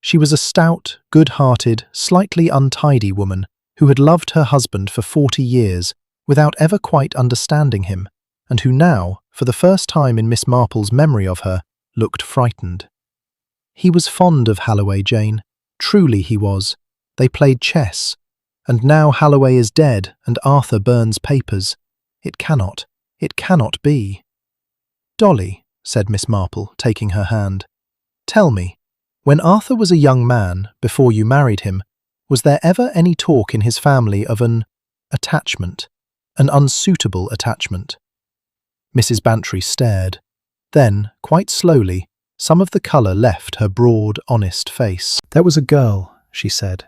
She was a stout, good-hearted, slightly untidy woman who had loved her husband for 40 years without ever quite understanding him, and who now, for the first time in Miss Marple's memory of her, looked frightened. He was fond of Halloway, Jane. Truly he was. They played chess. And now Halloway is dead and Arthur burns papers. It cannot be. Dolly, said Miss Marple, taking her hand, tell me, when Arthur was a young man, before you married him, was there ever any talk in his family of an attachment, an unsuitable attachment? Mrs. Bantry stared. Then, quite slowly, some of the colour left her broad, honest face. There was a girl, she said,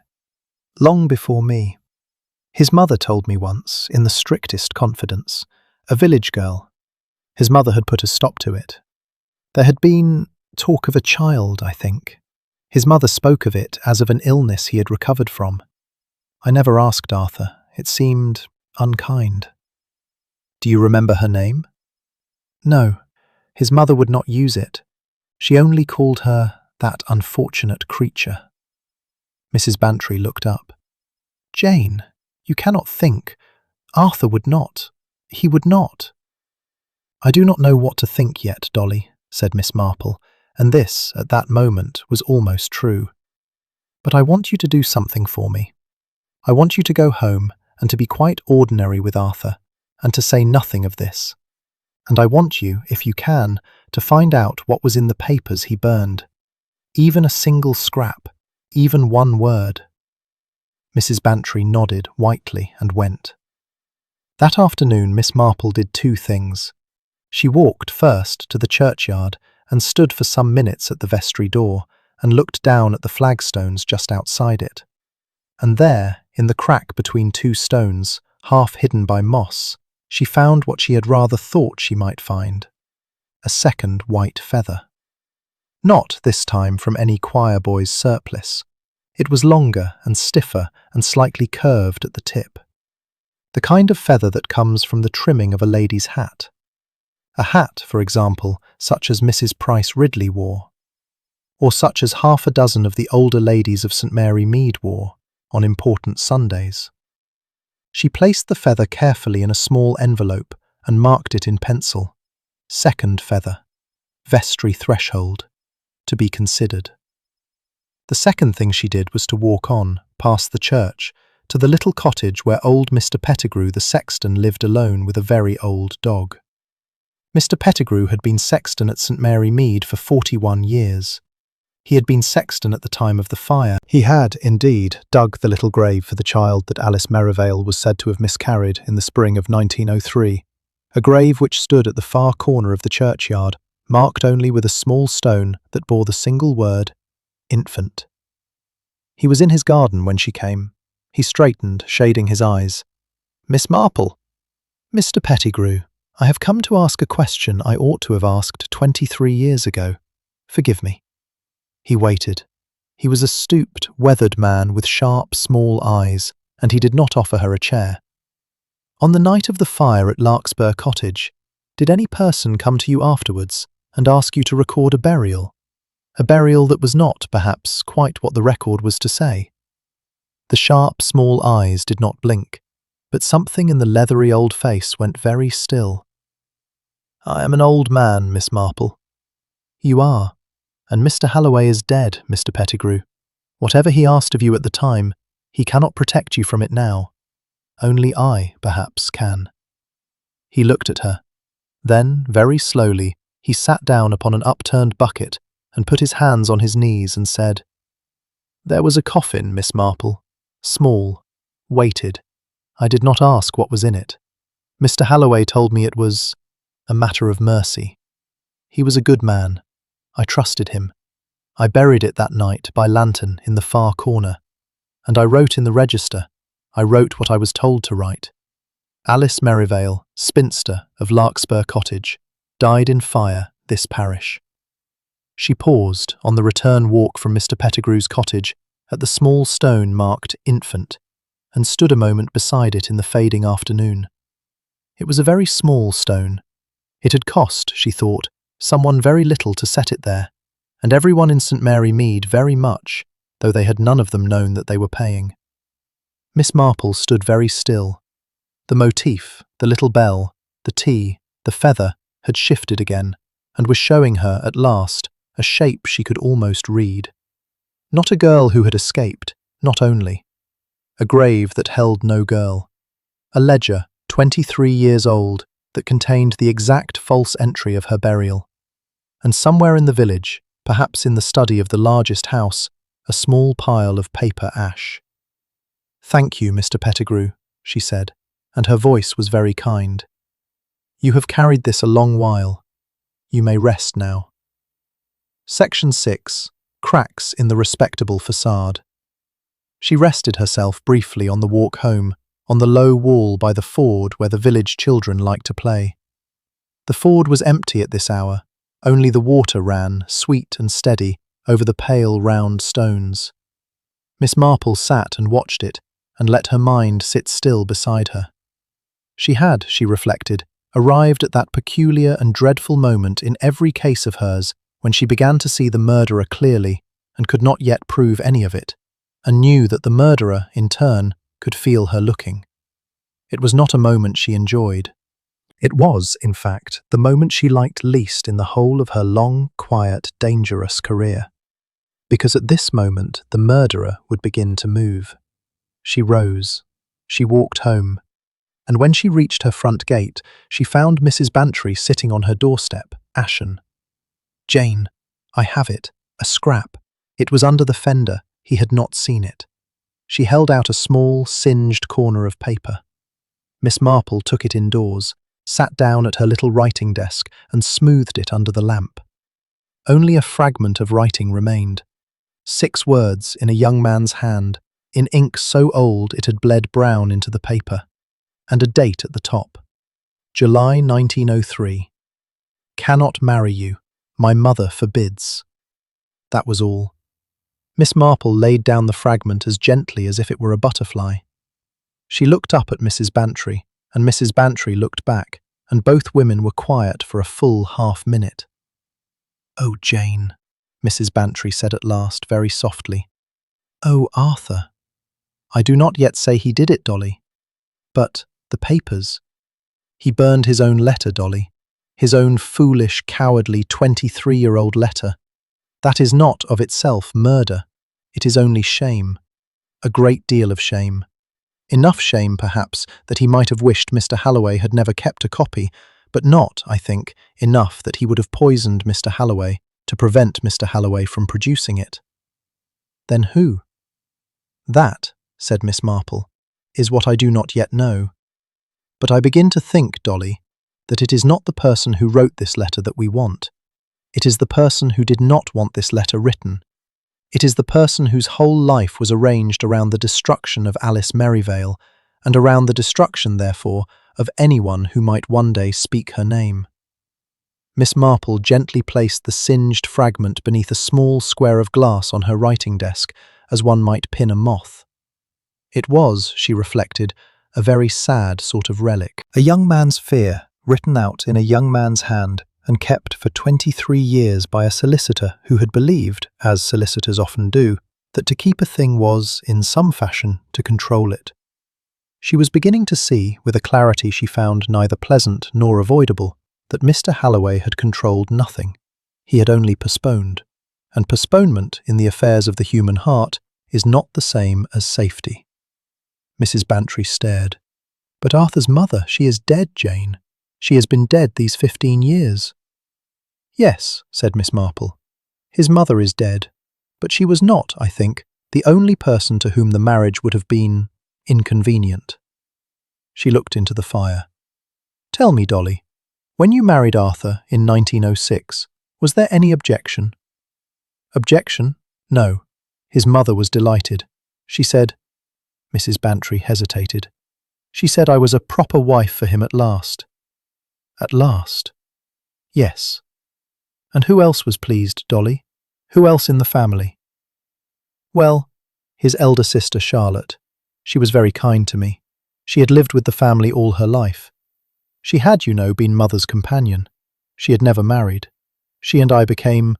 long before me. His mother told me once, in the strictest confidence, a village girl. His mother had put a stop to it. There had been talk of a child, I think. His mother spoke of it as of an illness he had recovered from. I never asked Arthur. It seemed unkind. Do you remember her name? No, his mother would not use it. She only called her that unfortunate creature. Mrs. Bantry looked up. Jane, you cannot think. Arthur would not. He would not. I do not know what to think yet, Dolly, said Miss Marple, and this, at that moment, was almost true. But I want you to do something for me. I want you to go home and to be quite ordinary with Arthur, and to say nothing of this. And I want you, if you can, to find out what was in the papers he burned. Even a single scrap, even one word. Mrs. Bantry nodded whitely and went. That afternoon Miss Marple did 2 things. She walked first to the churchyard and stood for some minutes at the vestry door and looked down at the flagstones just outside it. And there, in the crack between 2 stones, half hidden by moss, she found what she had rather thought she might find, a second white feather. Not, this time, from any choir boy's surplice. It was longer and stiffer and slightly curved at the tip. The kind of feather that comes from the trimming of a lady's hat. A hat, for example, such as Mrs. Price Ridley wore, or such as half a dozen of the older ladies of St. Mary Mead wore on important Sundays. She placed the feather carefully in a small envelope and marked it in pencil. Second feather. Vestry threshold. To be considered. The second thing she did was to walk on, past the church, to the little cottage where old Mr. Pettigrew the sexton lived alone with a very old dog. Mr. Pettigrew had been sexton at St. Mary Mead for 41 years. He had been sexton at the time of the fire. He had, indeed, dug the little grave for the child that Alice Merivale was said to have miscarried in the spring of 1903, a grave which stood at the far corner of the churchyard, marked only with a small stone that bore the single word, infant. He was in his garden when she came. He straightened, shading his eyes. "Miss Marple." "Mr. Pettigrew, I have come to ask a question I ought to have asked 23 years ago. Forgive me." He waited. He was a stooped, weathered man with sharp, small eyes, and he did not offer her a chair. "On the night of the fire at Larkspur Cottage, did any person come to you afterwards and ask you to record a burial? A burial that was not, perhaps, quite what the record was to say?" The sharp, small eyes did not blink, but something in the leathery old face went very still. "I am an old man, Miss Marple." "You are. And Mr. Halloway is dead, Mr. Pettigrew. Whatever he asked of you at the time, he cannot protect you from it now. Only I, perhaps, can." He looked at her. Then, very slowly, he sat down upon an upturned bucket and put his hands on his knees and said, "There was a coffin, Miss Marple. Small. Weighted. I did not ask what was in it. Mr. Halloway told me it was a matter of mercy. He was a good man. I trusted him. I buried it that night by lantern in the far corner, and I wrote in the register. I wrote what I was told to write. Alice Merivale, spinster of Larkspur Cottage, died in fire, this parish." She paused on the return walk from Mr. Pettigrew's cottage at the small stone marked infant, and stood a moment beside it in the fading afternoon. It was a very small stone. It had cost, she thought, someone very little to set it there, and everyone in St. Mary Mead very much, though they had none of them known that they were paying. Miss Marple stood very still. The motif, the little bell, the tea, the feather, had shifted again, and was showing her, at last, a shape she could almost read. Not a girl who had escaped, not only. A grave that held no girl. A ledger, 23 years old, that contained the exact false entry of her burial. And somewhere in the village, perhaps in the study of the largest house, a small pile of paper ash. "Thank you, Mr. Pettigrew," she said, and her voice was very kind. "You have carried this a long while. You may rest now." Section 6. Cracks in the respectable facade. She rested herself briefly on the walk home, on the low wall by the ford where the village children liked to play. The ford was empty at this hour. Only the water ran, sweet and steady, over the pale round stones. Miss Marple sat and watched it, and let her mind sit still beside her. She had, she reflected, arrived at that peculiar and dreadful moment in every case of hers when she began to see the murderer clearly and could not yet prove any of it, and knew that the murderer, in turn, could feel her looking. It was not a moment she enjoyed. It was, in fact, the moment she liked least in the whole of her long, quiet, dangerous career. Because at this moment the murderer would begin to move. She rose. She walked home. And when she reached her front gate, she found Mrs. Bantry sitting on her doorstep, ashen. "Jane, I have it. A scrap. It was under the fender. He had not seen it." She held out a small, singed corner of paper. Miss Marple took it indoors, sat down at her little writing desk and smoothed it under the lamp. Only a fragment of writing remained. 6 words in a young man's hand, in ink so old it had bled brown into the paper, and a date at the top. July 1903. "Cannot marry you. My mother forbids." That was all. Miss Marple laid down the fragment as gently as if it were a butterfly. She looked up at Mrs. Bantry, and Mrs. Bantry looked back, and both women were quiet for a full half-minute. "Oh, Jane," Mrs. Bantry said at last, very softly. "Oh, Arthur." "I do not yet say he did it, Dolly." But the papers. He burned his own letter, Dolly. His own foolish, cowardly 23-year-old letter. That is not of itself murder. It is only shame. A great deal of shame. Enough shame, perhaps, that he might have wished Mr. Halloway had never kept a copy, but not, I think, enough that he would have poisoned Mr. Halloway to prevent Mr. Halloway from producing it. Then who? That, said Miss Marple, is what I do not yet know. But I begin to think, Dolly, that it is not the person who wrote this letter that we want. It is the person who did not want this letter written. It is the person whose whole life was arranged around the destruction of Alice Merivale, and around the destruction, therefore, of anyone who might one day speak her name. Miss Marple gently placed the singed fragment beneath a small square of glass on her writing desk, as one might pin a moth. It was, she reflected, a very sad sort of relic. A young man's fear, written out in a young man's hand, and kept for 23 years by a solicitor who had believed, as solicitors often do, that to keep a thing was, in some fashion, to control it. She was beginning to see, with a clarity she found neither pleasant nor avoidable, that Mr. Halloway had controlled nothing. He had only postponed, and postponement in the affairs of the human heart is not the same as safety. Mrs. Bantry stared. "But Arthur's mother, she is dead, Jane. She has been dead these 15 years. "Yes," said Miss Marple. "His mother is dead, but she was not, I think, the only person to whom the marriage would have been inconvenient." She looked into the fire. "Tell me, Dolly, when you married Arthur in 1906, was there any objection?" "Objection? No. His mother was delighted. She said—" Mrs. Bantry hesitated. "She said I was a proper wife for him at last." "At last?" "Yes." "And who else was pleased, Dolly? Who else in the family?" "Well, his elder sister Charlotte. She was very kind to me. She had lived with the family all her life. She had, you know, been mother's companion. She had never married. She and I became—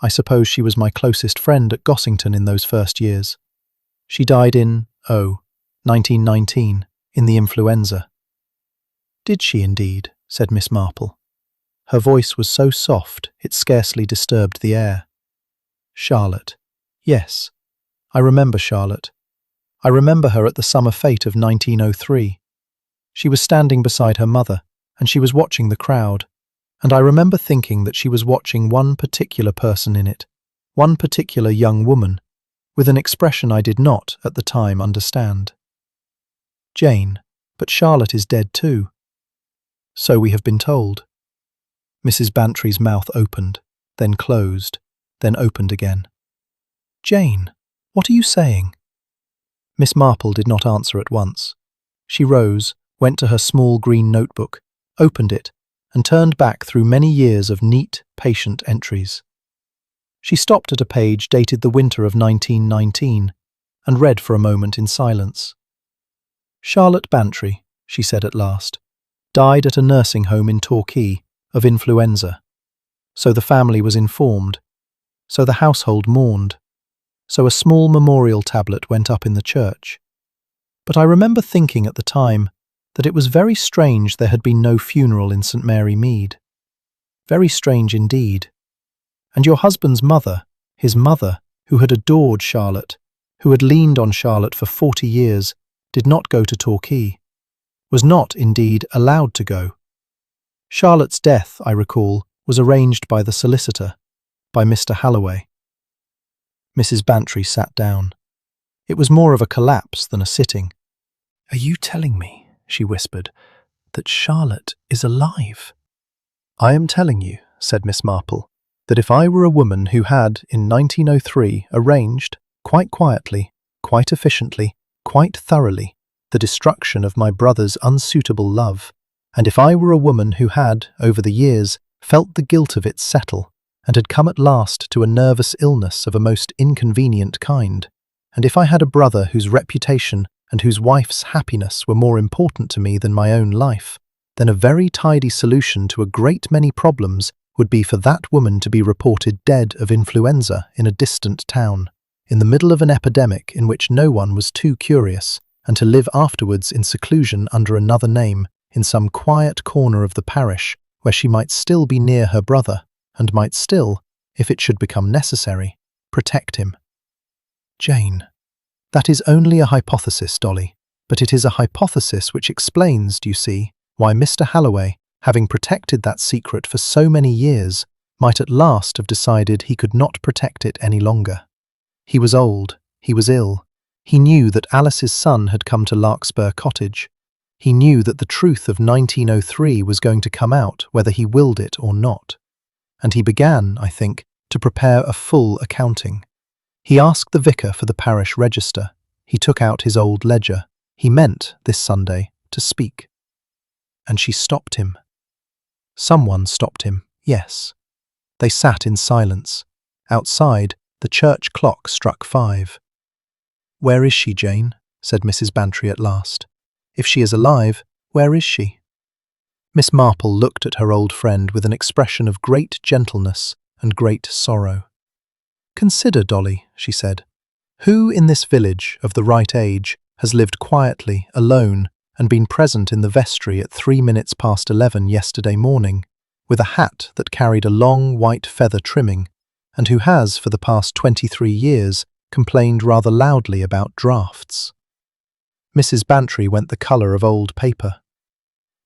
I suppose she was my closest friend at Gossington in those first years. She died in, 1919, in the influenza." "Did she indeed?" said Miss Marple. Her voice was so soft it scarcely disturbed the air. "Charlotte. Yes, I remember Charlotte. I remember her at the summer fete of 1903. She was standing beside her mother, and she was watching the crowd, and I remember thinking that she was watching one particular person in it, one particular young woman, with an expression I did not, at the time, understand." "Jane, but Charlotte is dead too." "So we have been told." Mrs. Bantry's mouth opened, then closed, then opened again. "Jane, what are you saying?" Miss Marple did not answer at once. She rose, went to her small green notebook, opened it, and turned back through many years of neat, patient entries. She stopped at a page dated the winter of 1919, and read for a moment in silence. "Charlotte Bantry," she said at last, "died at a nursing home in Torquay, of influenza. So the family was informed. So the household mourned. So a small memorial tablet went up in the church. But I remember thinking at the time that it was very strange there had been no funeral in St. Mary Mead. Very strange indeed. And your husband's mother, his mother, who had adored Charlotte, who had leaned on Charlotte for 40 years, did not go to Torquay, was not, indeed, allowed to go. Charlotte's death, I recall, was arranged by the solicitor, by Mr. Halloway." Mrs. Bantry sat down. It was more of a collapse than a sitting. "Are you telling me," she whispered, "that Charlotte is alive?" "I am telling you," said Miss Marple, "that if I were a woman who had, in 1903, arranged, quite quietly, quite efficiently, quite thoroughly, the destruction of my brother's unsuitable love, and if I were a woman who had, over the years, felt the guilt of it settle, and had come at last to a nervous illness of a most inconvenient kind, and if I had a brother whose reputation and whose wife's happiness were more important to me than my own life, then a very tidy solution to a great many problems would be for that woman to be reported dead of influenza in a distant town, in the middle of an epidemic in which no one was too curious, and to live afterwards in seclusion under another name in some quiet corner of the parish where she might still be near her brother and might still, if it should become necessary, protect him. Jane. That is only a hypothesis, Dolly, but it is a hypothesis which explains, do you see, why Mr. Halloway, having protected that secret for so many years, might at last have decided he could not protect it any longer. He was old, he was ill, he knew that Alice's son had come to Larkspur Cottage. He knew that the truth of 1903 was going to come out whether he willed it or not. And he began, I think, to prepare a full accounting. He asked the vicar for the parish register. He took out his old ledger. He meant, this Sunday, to speak. And she stopped him. Someone stopped him, yes. They sat in silence. Outside, the church clock struck 5. "Where is she, Jane?" said Mrs. Bantry at last. "If she is alive, where is she?" Miss Marple looked at her old friend with an expression of great gentleness and great sorrow. "Consider, Dolly," she said. "Who in this village of the right age has lived quietly, alone, and been present in the vestry at 3 minutes past 11 yesterday morning, with a hat that carried a long white feather trimming, and who has, for the past 23 years, complained rather loudly about draughts?" Mrs. Bantry went the colour of old paper.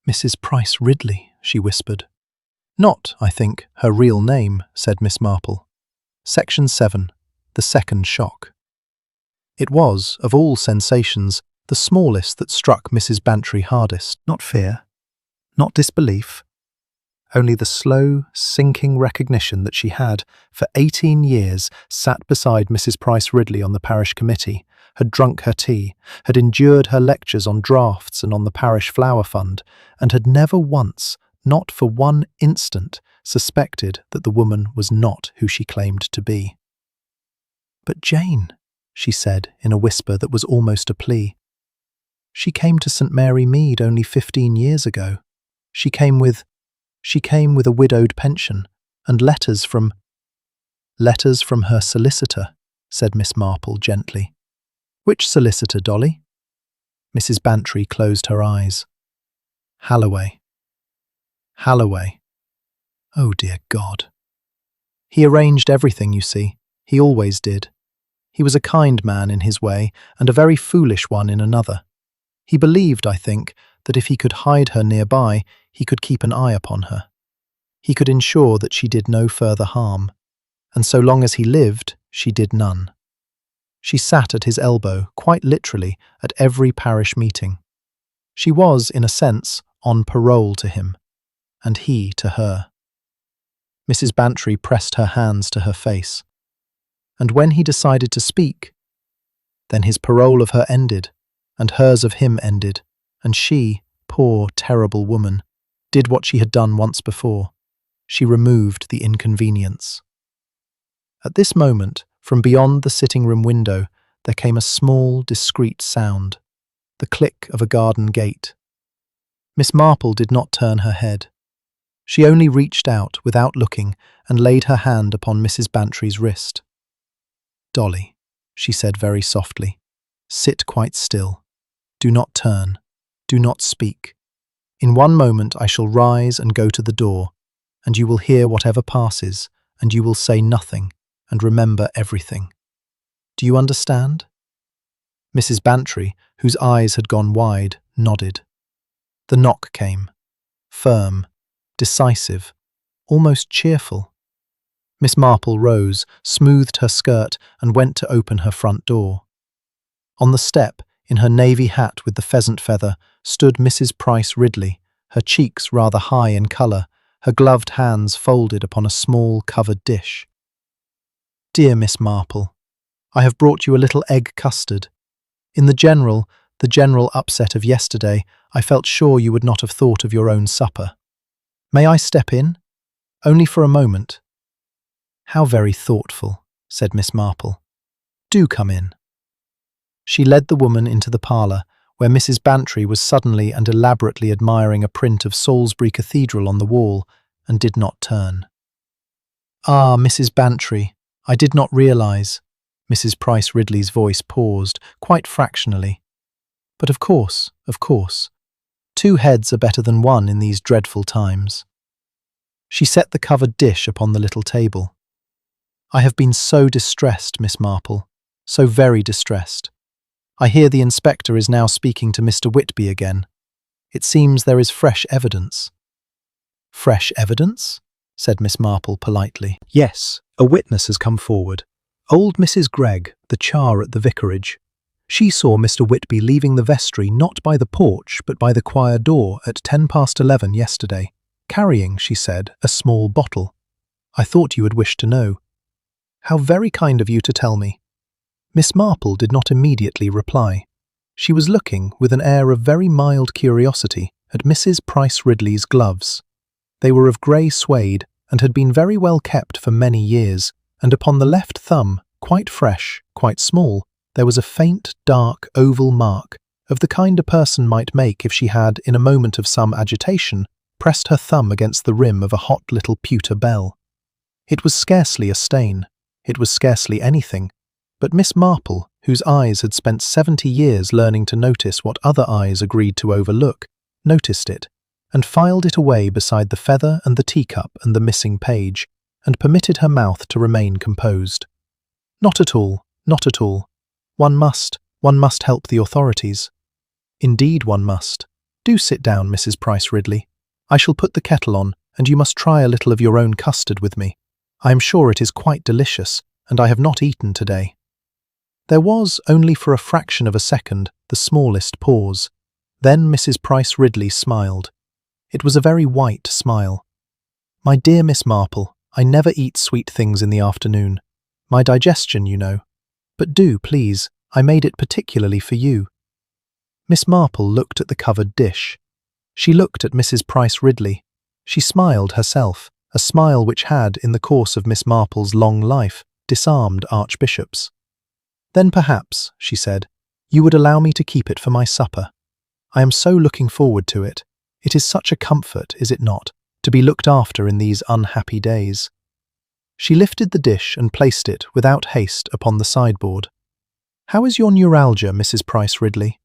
"Mrs. Price Ridley," she whispered. "Not, I think, her real name," said Miss Marple. Section 7. The Second Shock. It was, of all sensations, the smallest that struck Mrs. Bantry hardest. Not fear, not disbelief, only the slow, sinking recognition that she had, for 18 years, sat beside Mrs. Price Ridley on the parish committee, had drunk her tea, had endured her lectures on drafts and on the parish flower fund, and had never once, not for one instant, suspected that the woman was not who she claimed to be. "But Jane," she said in a whisper that was almost a plea, "she came to St. Mary Mead only 15 years ago. She came with a widowed pension, and letters from—" "Letters from her solicitor," said Miss Marple gently. "Which solicitor, Dolly?" Mrs. Bantry closed her eyes. "Halloway. Halloway. Oh, dear God. He arranged everything, you see. He always did. He was a kind man in his way, and a very foolish one in another. He believed, I think, that if he could hide her nearby, he could keep an eye upon her. He could ensure that she did no further harm, and so long as he lived, she did none. She sat at his elbow, quite literally, at every parish meeting. She was, in a sense, on parole to him, and he to her. Mrs. Bantry pressed her hands to her face. And when he decided to speak, then his parole of her ended, and hers of him ended, and she, poor, terrible woman, did what she had done once before. She removed the inconvenience. At this moment, from beyond the sitting-room window, there came a small, discreet sound, the click of a garden gate. Miss Marple did not turn her head. She only reached out, without looking, and laid her hand upon Mrs. Bantry's wrist. "Dolly," she said very softly, "sit quite still. Do not turn. Do not speak. In one moment I shall rise and go to the door, and you will hear whatever passes, and you will say nothing, and remember everything. Do you understand?" Mrs. Bantry, whose eyes had gone wide, nodded. The knock came. Firm, decisive, almost cheerful. Miss Marple rose, smoothed her skirt, and went to open her front door. On the step, in her navy hat with the pheasant feather, stood Mrs. Price Ridley, her cheeks rather high in colour, her gloved hands folded upon a small covered dish. "Dear Miss Marple, I have brought you a little egg custard. In the general upset of yesterday, I felt sure you would not have thought of your own supper. May I step in? Only for a moment." "How very thoughtful," said Miss Marple. "Do come in." She led the woman into the parlour, where Mrs. Bantry was suddenly and elaborately admiring a print of Salisbury Cathedral on the wall, and did not turn. "Ah, Mrs. Bantry, I did not realise—" Mrs. Price Ridley's voice paused, quite fractionally. But of course, two heads are better than one in these dreadful times. She set the covered dish upon the little table. I have been so distressed, Miss Marple, so very distressed. I hear the inspector is now speaking to Mr. Whitby again. It seems there is fresh evidence. Fresh evidence? Said Miss Marple politely. Yes, a witness has come forward. Old Mrs. Gregg, the char at the vicarage. She saw Mr. Whitby leaving the vestry not by the porch but by the choir door at 11:10 yesterday, carrying, she said, a small bottle. I thought you would wish to know. How very kind of you to tell me. Miss Marple did not immediately reply. She was looking, with an air of very mild curiosity, at Mrs. Price Ridley's gloves. They were of grey suede and had been very well kept for many years, and upon the left thumb, quite fresh, quite small, there was a faint, dark, oval mark, of the kind a person might make if she had, in a moment of some agitation, pressed her thumb against the rim of a hot little pewter bell. It was scarcely a stain. It was scarcely anything. But Miss Marple, whose eyes had spent 70 years learning to notice what other eyes agreed to overlook, noticed it, and filed it away beside the feather and the teacup and the missing page, and permitted her mouth to remain composed. Not at all, not at all. One must help the authorities. Indeed one must. Do sit down, Mrs. Price Ridley. I shall put the kettle on, and you must try a little of your own custard with me. I am sure it is quite delicious, and I have not eaten today. There was, only for a fraction of a second, the smallest pause. Then Mrs. Price Ridley smiled. It was a very white smile. My dear Miss Marple, I never eat sweet things in the afternoon. My digestion, you know. But do, please, I made it particularly for you. Miss Marple looked at the covered dish. She looked at Mrs. Price Ridley. She smiled herself, a smile which had, in the course of Miss Marple's long life, disarmed archbishops. Then perhaps, she said, you would allow me to keep it for my supper. I am so looking forward to it. It is such a comfort, is it not, to be looked after in these unhappy days. She lifted the dish and placed it, without haste, upon the sideboard. How is your neuralgia, Mrs. Price Ridley?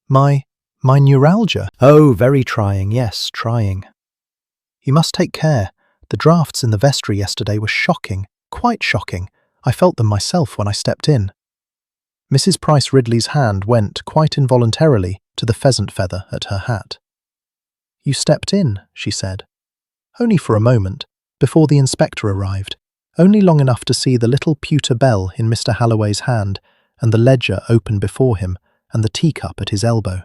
My neuralgia? Oh, very trying, yes, trying. You must take care. The draughts in the vestry yesterday were shocking, quite shocking. I felt them myself when I stepped in. Mrs. Price Ridley's hand went, quite involuntarily, to the pheasant feather at her hat. You stepped in, she said. Only for a moment, before the inspector arrived, only long enough to see the little pewter bell in Mr. Halloway's hand, and the ledger open before him, and the teacup at his elbow.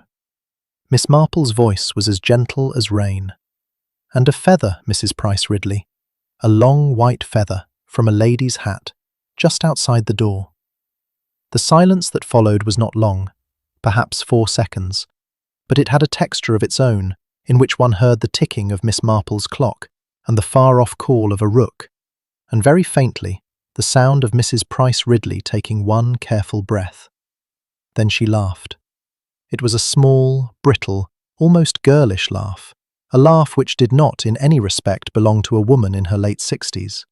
Miss Marple's voice was as gentle as rain. And a feather, Mrs. Price Ridley, a long white feather from a lady's hat, just outside the door. The silence that followed was not long, perhaps 4 seconds, but it had a texture of its own, in which one heard the ticking of Miss Marple's clock and the far-off call of a rook, and very faintly the sound of Mrs. Price Ridley taking one careful breath. Then she laughed. It was a small, brittle, almost girlish laugh, a laugh which did not in any respect belong to a woman in her late 60s.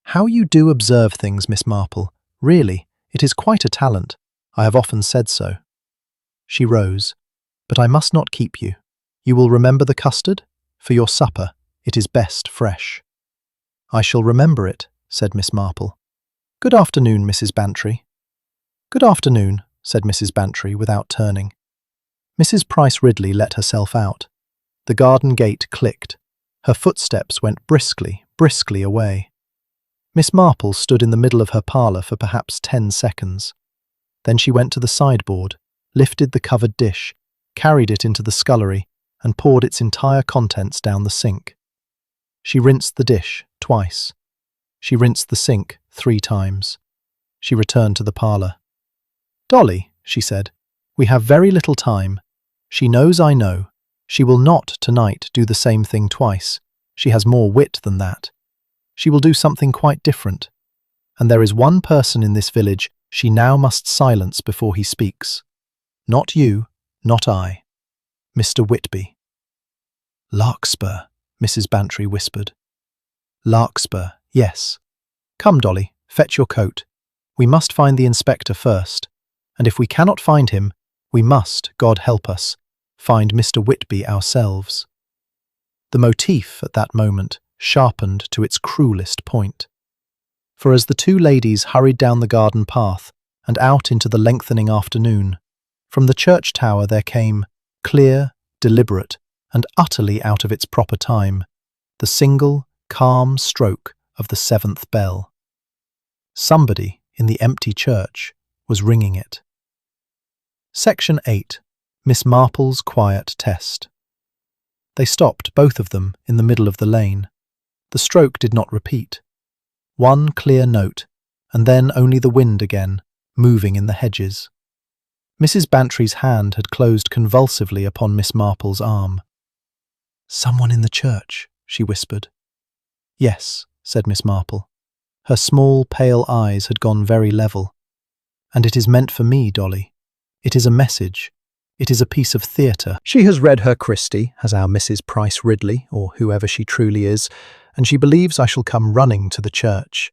How you do observe things, Miss Marple. Really, it is quite a talent. I have often said so. She rose. But I must not keep you. You will remember the custard? For your supper, it is best fresh. I shall remember it, said Miss Marple. Good afternoon, Mrs. Bantry. Good afternoon, said Mrs. Bantry without turning. Mrs. Price Ridley let herself out. The garden gate clicked. Her footsteps went briskly away. Miss Marple stood in the middle of her parlour for perhaps 10 seconds. Then she went to the sideboard, lifted the covered dish, carried it into the scullery, and poured its entire contents down the sink. She rinsed the dish twice. She rinsed the sink 3 times. She returned to the parlour. Dolly, she said, we have very little time. She knows I know. She will not, tonight, do the same thing twice. She has more wit than that. She will do something quite different. And there is one person in this village she now must silence before he speaks. Not you, not I. Mr. Whitby. Larkspur, Mrs. Bantry whispered. Larkspur, yes. Come, Dolly, fetch your coat. We must find the inspector first, and if we cannot find him, We must, God help us, find Mr. Whitby ourselves. The motif at that moment sharpened to its cruelest point. For as the two ladies hurried down the garden path and out into the lengthening afternoon, from the church tower there came, clear, deliberate, and utterly out of its proper time, the single, calm stroke of the 7th bell. Somebody in the empty church was ringing it. Section 8. Miss Marple's Quiet Test. They stopped, both of them, in the middle of the lane. The stroke did not repeat. One clear note, and then only the wind again, moving in the hedges. Mrs. Bantry's hand had closed convulsively upon Miss Marple's arm. "Someone in the church," she whispered. "Yes," said Miss Marple. Her small, pale eyes had gone very level. "And it is meant for me, Dolly. It is a message. It is a piece of theatre. She has read her Christie, as our Mrs. Price Ridley, or whoever she truly is, and she believes I shall come running to the church,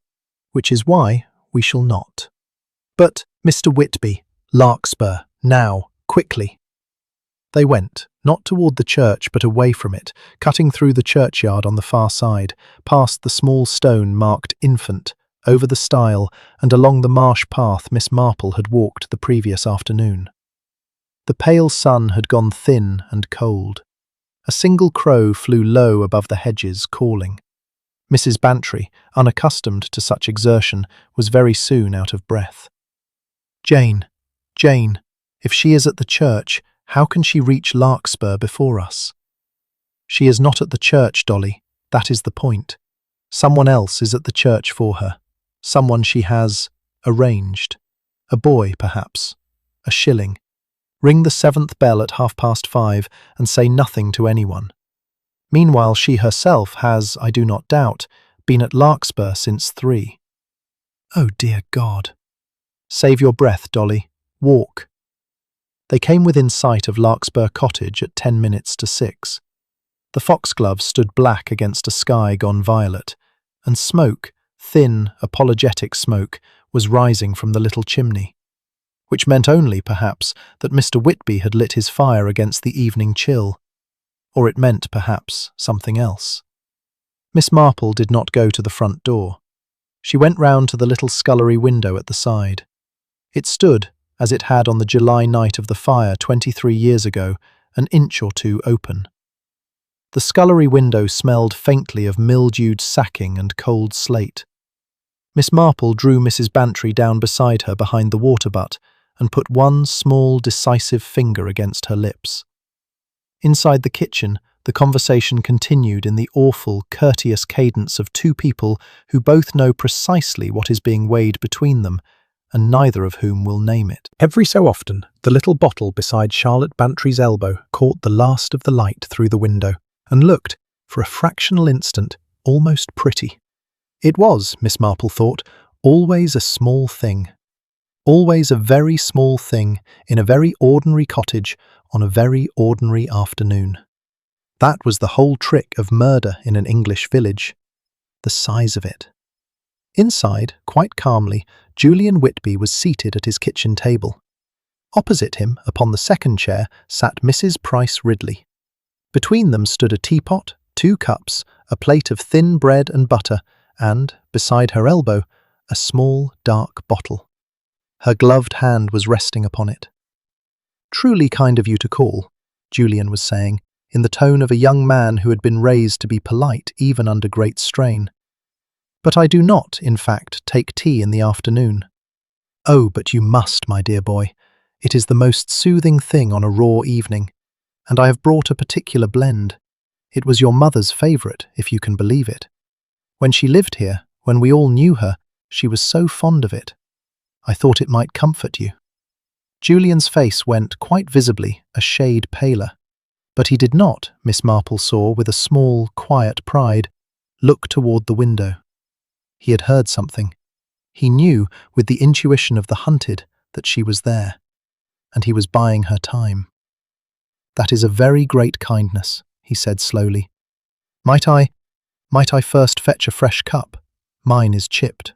which is why we shall not. But, Mr. Whitby, Larkspur, now, quickly." They went, not toward the church but away from it, cutting through the churchyard on the far side, past the small stone marked Infant, over the stile, and along the marsh path Miss Marple had walked the previous afternoon. The pale sun had gone thin and cold. A single crow flew low above the hedges, calling. Mrs. Bantry, unaccustomed to such exertion, was very soon out of breath. "Jane, Jane, if she is at the church, how can she reach Larkspur before us?" "She is not at the church, Dolly. That is the point. Someone else is at the church for her. Someone she has arranged. A boy, perhaps. A shilling. Ring the 7th bell at 5:30 and say nothing to anyone. Meanwhile she herself has, I do not doubt, been at Larkspur since 3. Oh, dear God. Save your breath, Dolly. Walk." They came within sight of Larkspur Cottage at 10 minutes to 6. The foxgloves stood black against a sky gone violet, and smoke, thin, apologetic smoke, was rising from the little chimney, which meant only, perhaps, that Mr. Whitby had lit his fire against the evening chill, or it meant, perhaps, something else. Miss Marple did not go to the front door. She went round to the little scullery window at the side. It stood, as it had on the July night of the fire 23 years ago, an inch or two open. The scullery window smelled faintly of mildewed sacking and cold slate. Miss Marple drew Mrs. Bantry down beside her behind the water butt and put one small, decisive finger against her lips. Inside the kitchen, the conversation continued in the awful, courteous cadence of two people who both know precisely what is being weighed between them, and neither of whom will name it. Every so often, the little bottle beside Charlotte Bantry's elbow caught the last of the light through the window, and looked, for a fractional instant, almost pretty. It was, Miss Marple thought, always a small thing. Always a very small thing in a very ordinary cottage on a very ordinary afternoon. That was the whole trick of murder in an English village. The size of it. Inside, quite calmly, Julian Whitby was seated at his kitchen table. Opposite him, upon the second chair, sat Mrs. Price Ridley. Between them stood a teapot, 2 cups, a plate of thin bread and butter, and, beside her elbow, a small, dark bottle. Her gloved hand was resting upon it. "Truly kind of you to call," Julian was saying, in the tone of a young man who had been raised to be polite even under great strain. "But I do not, in fact, take tea in the afternoon." "Oh, but you must, my dear boy. It is the most soothing thing on a raw evening, and I have brought a particular blend. It was your mother's favourite, if you can believe it. When she lived here, when we all knew her, she was so fond of it. I thought it might comfort you." Julian's face went, quite visibly, a shade paler. But he did not, Miss Marple saw with a small, quiet pride, look toward the window. He had heard something. He knew, with the intuition of the hunted, that she was there, and he was buying her time. "That is a very great kindness," he said slowly. Might I first fetch a fresh cup? Mine is chipped."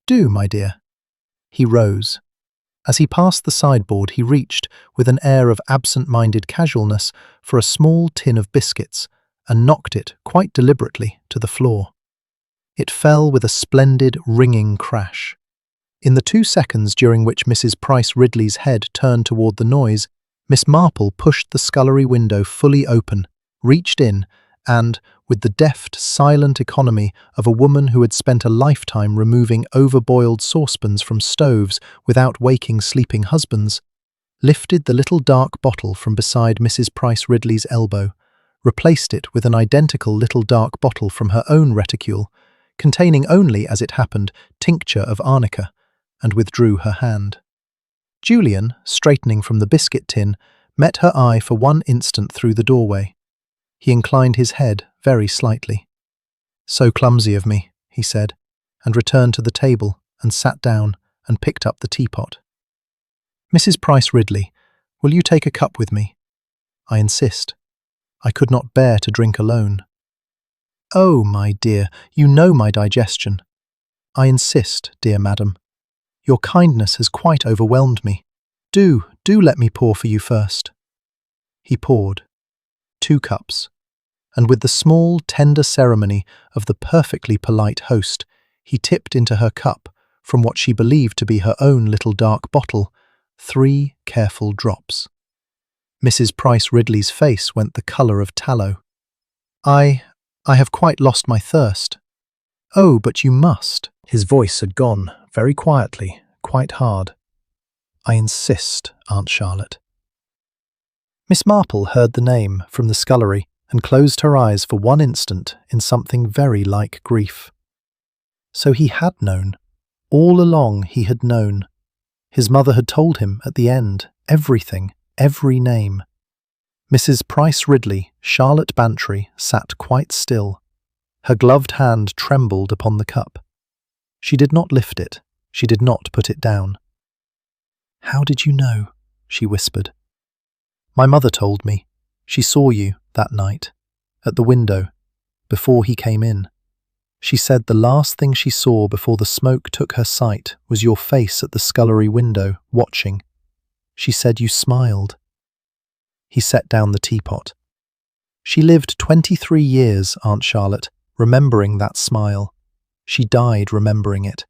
"Do, my dear." He rose. As he passed the sideboard, he reached, with an air of absent-minded casualness, for a small tin of biscuits and knocked it, quite deliberately, to the floor. It fell with a splendid, ringing crash. In the 2 seconds during which Mrs. Price Ridley's head turned toward the noise, Miss Marple pushed the scullery window fully open, reached in, and, with the deft, silent economy of a woman who had spent a lifetime removing overboiled saucepans from stoves without waking sleeping husbands, lifted the little dark bottle from beside Mrs. Price Ridley's elbow, replaced it with an identical little dark bottle from her own reticule, containing only, as it happened, tincture of arnica, and withdrew her hand. Julian, straightening from the biscuit tin, met her eye for one instant through the doorway. He inclined his head very slightly. "So clumsy of me," he said, and returned to the table and sat down and picked up the teapot. "Mrs. Price Ridley, will you take a cup with me?" "I insist. I could not bear to drink alone." "Oh, my dear, you know my digestion." "I insist, dear madam. Your kindness has quite overwhelmed me. Do let me pour for you first." He poured. 2 cups, and with the small, tender ceremony of the perfectly polite host, he tipped into her cup, from what she believed to be her own little dark bottle, 3 careful drops. Mrs. Price Ridley's face went the colour of tallow. I have quite lost my thirst." "Oh, but you must." His voice had gone, very quietly, quite hard. "I insist, Aunt Charlotte." Miss Marple heard the name from the scullery and closed her eyes for one instant in something very like grief. So he had known. All along he had known. His mother had told him at the end, everything, every name. Mrs. Price Ridley, Charlotte Bantry, sat quite still. Her gloved hand trembled upon the cup. She did not lift it. She did not put it down. "How did you know?" she whispered. "My mother told me. She saw you that night, at the window, before he came in. She said the last thing she saw before the smoke took her sight was your face at the scullery window, watching. She said you smiled." He set down the teapot. "She lived 23 years, Aunt Charlotte, remembering that smile. She died remembering it.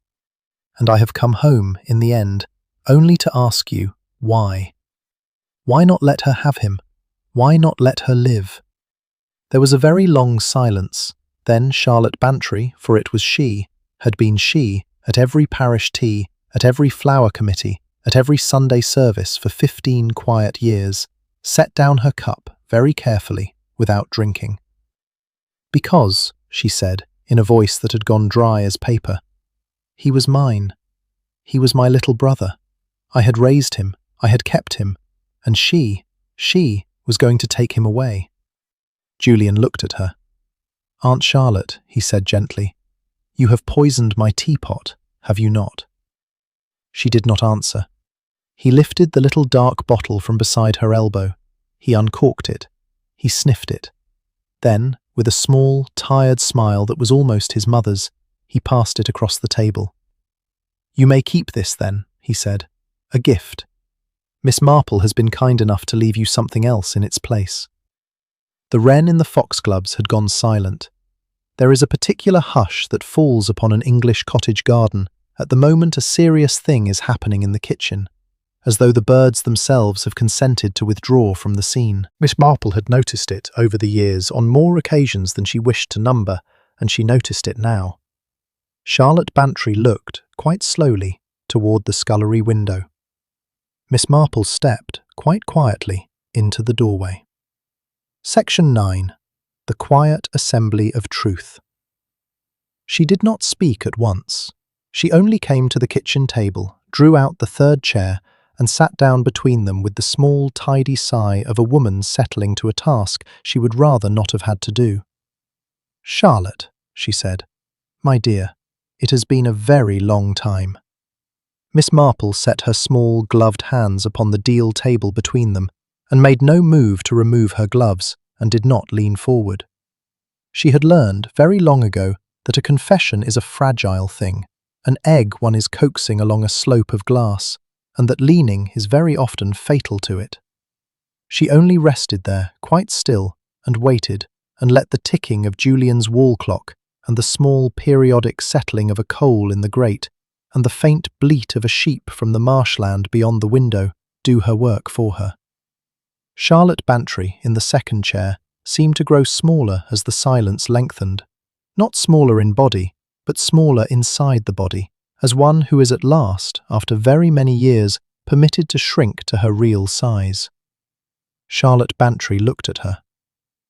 And I have come home, in the end, only to ask you, why? Why not let her have him? Why not let her live?" There was a very long silence. Then Charlotte Bantry, for it was she, had been she, at every parish tea, at every flower committee, at every Sunday service for 15 quiet years, set down her cup very carefully, without drinking. "Because," she said, in a voice that had gone dry as paper, "he was mine. He was my little brother. I had raised him, I had kept him, and she was going to take him away." Julian looked at her. "Aunt Charlotte," he said gently, "you have poisoned my teapot, have you not?" She did not answer. He lifted the little dark bottle from beside her elbow. He uncorked it. He sniffed it. Then, with a small, tired smile that was almost his mother's, he passed it across the table. "You may keep this, then," he said. "A gift. Miss Marple has been kind enough to leave you something else in its place." The wren in the foxgloves had gone silent. There is a particular hush that falls upon an English cottage garden at the moment a serious thing is happening in the kitchen, as though the birds themselves have consented to withdraw from the scene. Miss Marple had noticed it over the years on more occasions than she wished to number, and she noticed it now. Charlotte Bantry looked, quite slowly, toward the scullery window. Miss Marple stepped, quite quietly, into the doorway. Section 9. The Quiet Assembly of Truth. She did not speak at once. She only came to the kitchen table, drew out the 3rd chair, and sat down between them with the small, tidy sigh of a woman settling to a task she would rather not have had to do. "Charlotte," she said, "my dear, it has been a very long time." Miss Marple set her small, gloved hands upon the deal table between them, and made no move to remove her gloves, and did not lean forward. She had learned, very long ago, that a confession is a fragile thing, an egg one is coaxing along a slope of glass, and that leaning is very often fatal to it. She only rested there, quite still, and waited, and let the ticking of Julian's wall clock, and the small periodic settling of a coal in the grate, and the faint bleat of a sheep from the marshland beyond the window do her work for her. Charlotte Bantry, in the second chair, seemed to grow smaller as the silence lengthened. Not smaller in body, but smaller inside the body, as one who is at last, after very many years, permitted to shrink to her real size. Charlotte Bantry looked at her.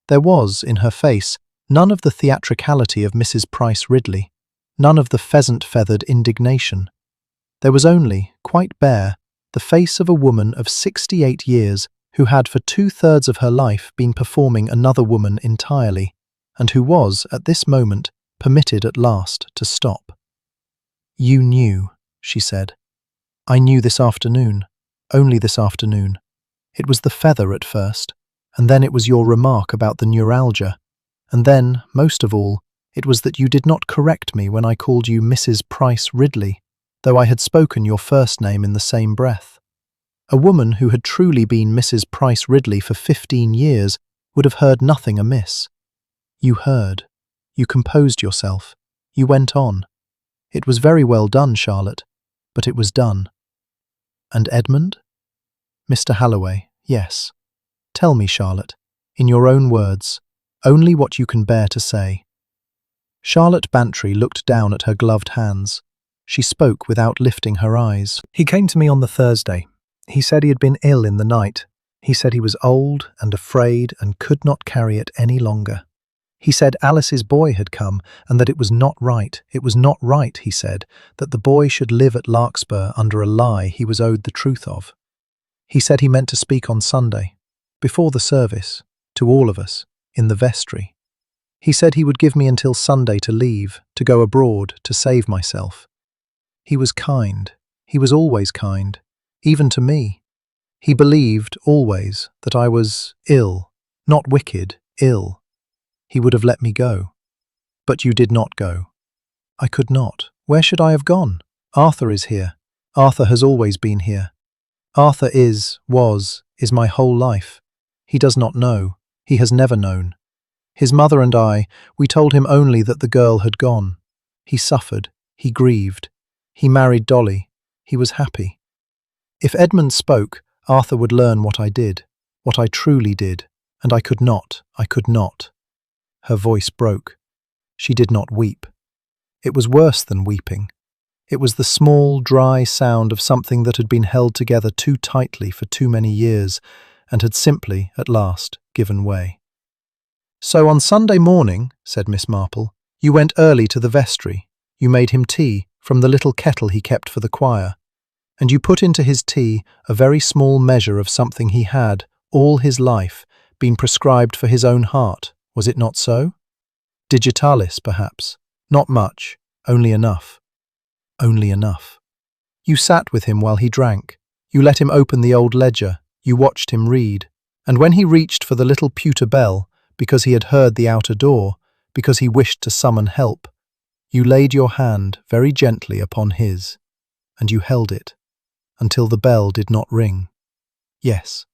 There was, in her face, none of the theatricality of Mrs. Price Ridley, none of the pheasant-feathered indignation. There was only, quite bare, the face of a woman of 68 years who had for 2/3 of her life been performing another woman entirely, and who was, at this moment, permitted at last to stop. "You knew," she said. "I knew this afternoon, only this afternoon. It was the feather at first, and then it was your remark about the neuralgia, and then, most of all, it was that you did not correct me when I called you Mrs. Price Ridley, though I had spoken your first name in the same breath. A woman who had truly been Mrs. Price Ridley for 15 years would have heard nothing amiss. You heard. You composed yourself. You went on. It was very well done, Charlotte, but it was done." "And Edmund?" "Mr. Halloway, yes. Tell me, Charlotte, in your own words, only what you can bear to say." Charlotte Bantry looked down at her gloved hands. She spoke without lifting her eyes. "He came to me on the Thursday. He said he had been ill in the night. He said he was old and afraid and could not carry it any longer. He said Alice's boy had come and that it was not right, he said, that the boy should live at Larkspur under a lie he was owed the truth of. He said he meant to speak on Sunday, before the service, to all of us, in the vestry. He said he would give me until Sunday to leave, to go abroad, to save myself. He was kind. He was always kind, even to me. He believed, always, that I was ill, not wicked, ill. He would have let me go. But you did not go. I could not. Where should I have gone? Arthur is here. Arthur has always been here. Arthur is my whole life. He does not know. He has never known. His mother and I, we told him only that the girl had gone. He suffered. He grieved. He married Dolly. He was happy. If Edmund spoke, Arthur would learn what I did, what I truly did, and I could not. Her voice broke. She did not weep. It was worse than weeping. It was the small, dry sound of something that had been held together too tightly for too many years and had simply, at last, given way. "So on Sunday morning," said Miss Marple, "you went early to the vestry. You made him tea from the little kettle he kept for the choir, and you put into his tea a very small measure of something he had, all his life, been prescribed for his own heart. Was it not so? Digitalis, perhaps. Not much, only enough. Only enough. You sat with him while he drank. You let him open the old ledger. You watched him read. And when he reached for the little pewter bell, because he had heard the outer door, because he wished to summon help, you laid your hand very gently upon his, and you held it, until the bell did not ring. Yes.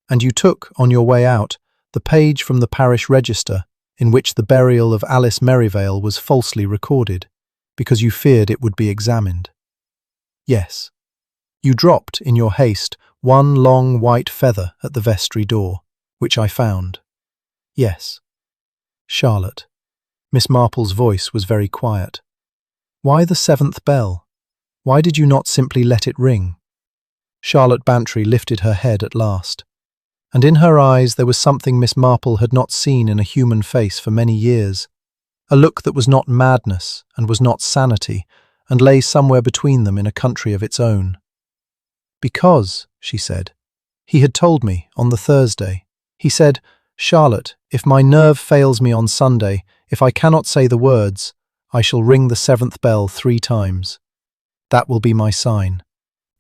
And you took, on your way out, the page from the parish register in which the burial of Alice Merivale was falsely recorded, because you feared it would be examined. Yes. You dropped, in your haste, one long white feather at the vestry door, which I found. Yes. Charlotte. Miss Marple's voice was very quiet. Why the 7th bell? Why did you not simply let it ring? Charlotte Bantry lifted her head at last, and in her eyes there was something Miss Marple had not seen in a human face for many years, a look that was not madness and was not sanity, and lay somewhere between them in a country of its own. "Because," she said, "he had told me on the Thursday. He said, 'Charlotte, if my nerve fails me on Sunday, if I cannot say the words, I shall ring the 7th bell 3 times. That will be my sign.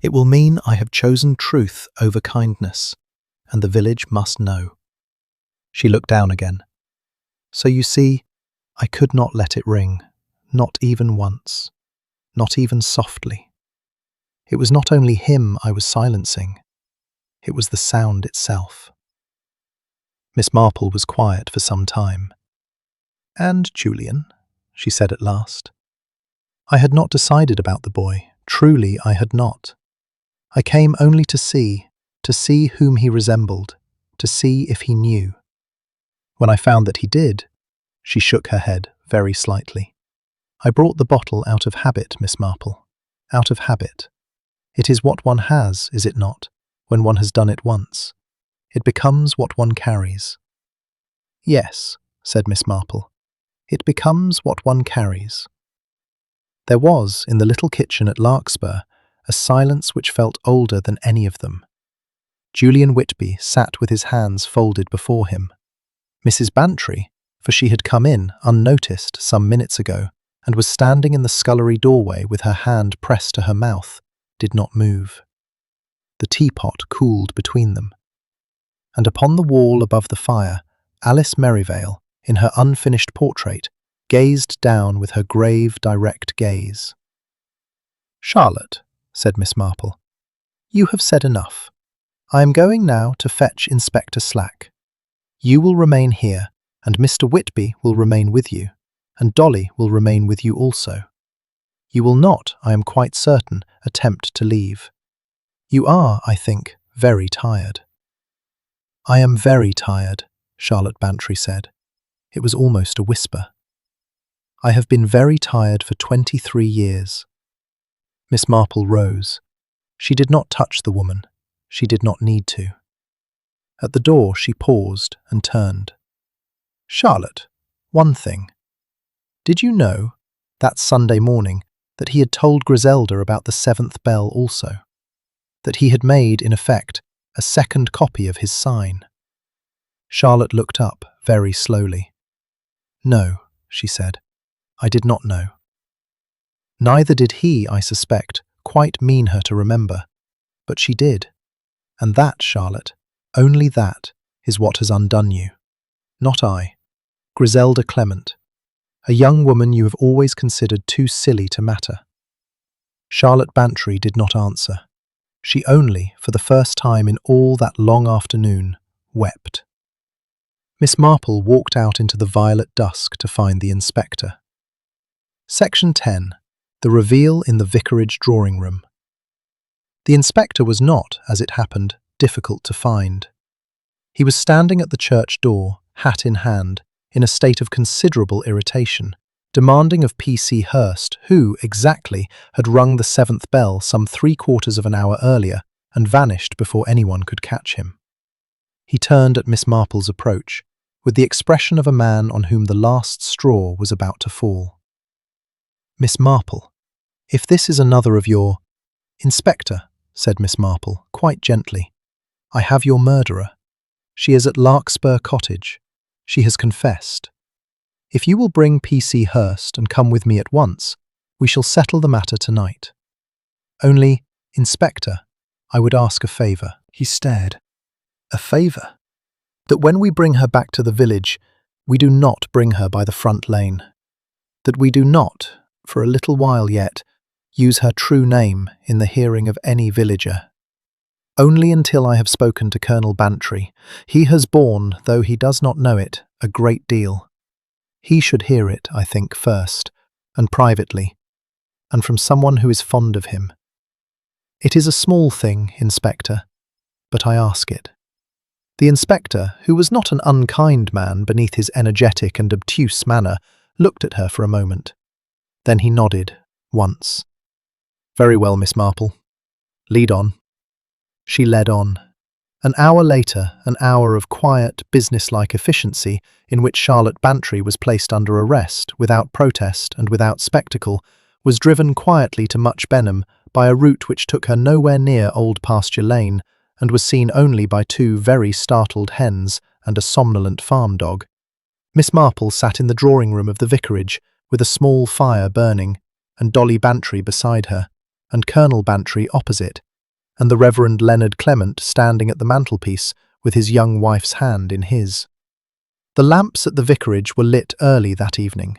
It will mean I have chosen truth over kindness, and the village must know.'" She looked down again. "So you see, I could not let it ring, not even once, not even softly. It was not only him I was silencing, it was the sound itself. Miss Marple was quiet for some time. "And Julian?" she said at last. I had not decided about the boy. Truly, I had not. I came only to see whom he resembled, to see if he knew. When I found that he did, she shook her head very slightly. "I brought the bottle out of habit, Miss Marple. Out of habit. It is what one has, is it not, when one has done it once? It becomes what one carries." "Yes," said Miss Marple. "It becomes what one carries." There was, in the little kitchen at Larkspur, a silence which felt older than any of them. Julian Whitby sat with his hands folded before him. Mrs. Bantry, for she had come in unnoticed some minutes ago, and was standing in the scullery doorway with her hand pressed to her mouth, did not move. The teapot cooled between them. And upon the wall above the fire, Alice Merivale, in her unfinished portrait, gazed down with her grave, direct gaze. "Charlotte," said Miss Marple, "you have said enough. I am going now to fetch Inspector Slack. You will remain here, and Mr. Whitby will remain with you, and Dolly will remain with you also. You will not, I am quite certain, attempt to leave. You are, I think, very tired." "I am very tired," Charlotte Bantry said. It was almost a whisper. "I have been very tired for 23 years. Miss Marple rose. She did not touch the woman. She did not need to. At the door she paused and turned. "Charlotte, one thing. Did you know, that Sunday morning, that he had told Griselda about the 7th bell also? That he had made, in effect, a second copy of his sign?" Charlotte looked up very slowly. "No," she said. "I did not know." Neither did he, I suspect, quite mean her to remember. But she did. And that, Charlotte, only that, is what has undone you. Not I. Griselda Clement. A young woman you have always considered too silly to matter. Charlotte Bantry did not answer. She only, for the first time in all that long afternoon, wept. Miss Marple walked out into the violet dusk to find the inspector. Section 10. The Reveal in the Vicarage Drawing-Room. The inspector was not, as it happened, difficult to find. He was standing at the church door, hat in hand, in a state of considerable irritation, demanding of P.C. Hurst, who, exactly, had rung the 7th bell some 3/4 of an hour earlier and vanished before anyone could catch him. He turned at Miss Marple's approach, with the expression of a man on whom the last straw was about to fall. "Miss Marple, if this is another of your—" "Inspector," said Miss Marple, quite gently, "I have your murderer. She is at Larkspur Cottage. She has confessed. If you will bring P.C. Hurst and come with me at once, we shall settle the matter tonight. Only, Inspector, I would ask a favour." He stared. "A favour? That when we bring her back to the village, we do not bring her by the front lane. That we do not, for a little while yet, use her true name in the hearing of any villager. Only until I have spoken to Colonel Bantry. He has borne, though he does not know it, a great deal. He should hear it, I think, first, and privately, and from someone who is fond of him. It is a small thing, Inspector, but I ask it." The inspector, who was not an unkind man beneath his energetic and obtuse manner, looked at her for a moment. Then he nodded, once. "Very well, Miss Marple. Lead on." She led on. An hour later, an hour of quiet, businesslike efficiency, in which Charlotte Bantry was placed under arrest, without protest and without spectacle, was driven quietly to Much Benham by a route which took her nowhere near Old Pasture Lane, and was seen only by 2 very startled hens and a somnolent farm dog. Miss Marple sat in the drawing-room of the vicarage, with a small fire burning, and Dolly Bantry beside her, and Colonel Bantry opposite, and the Reverend Leonard Clement standing at the mantelpiece with his young wife's hand in his. The lamps at the vicarage were lit early that evening.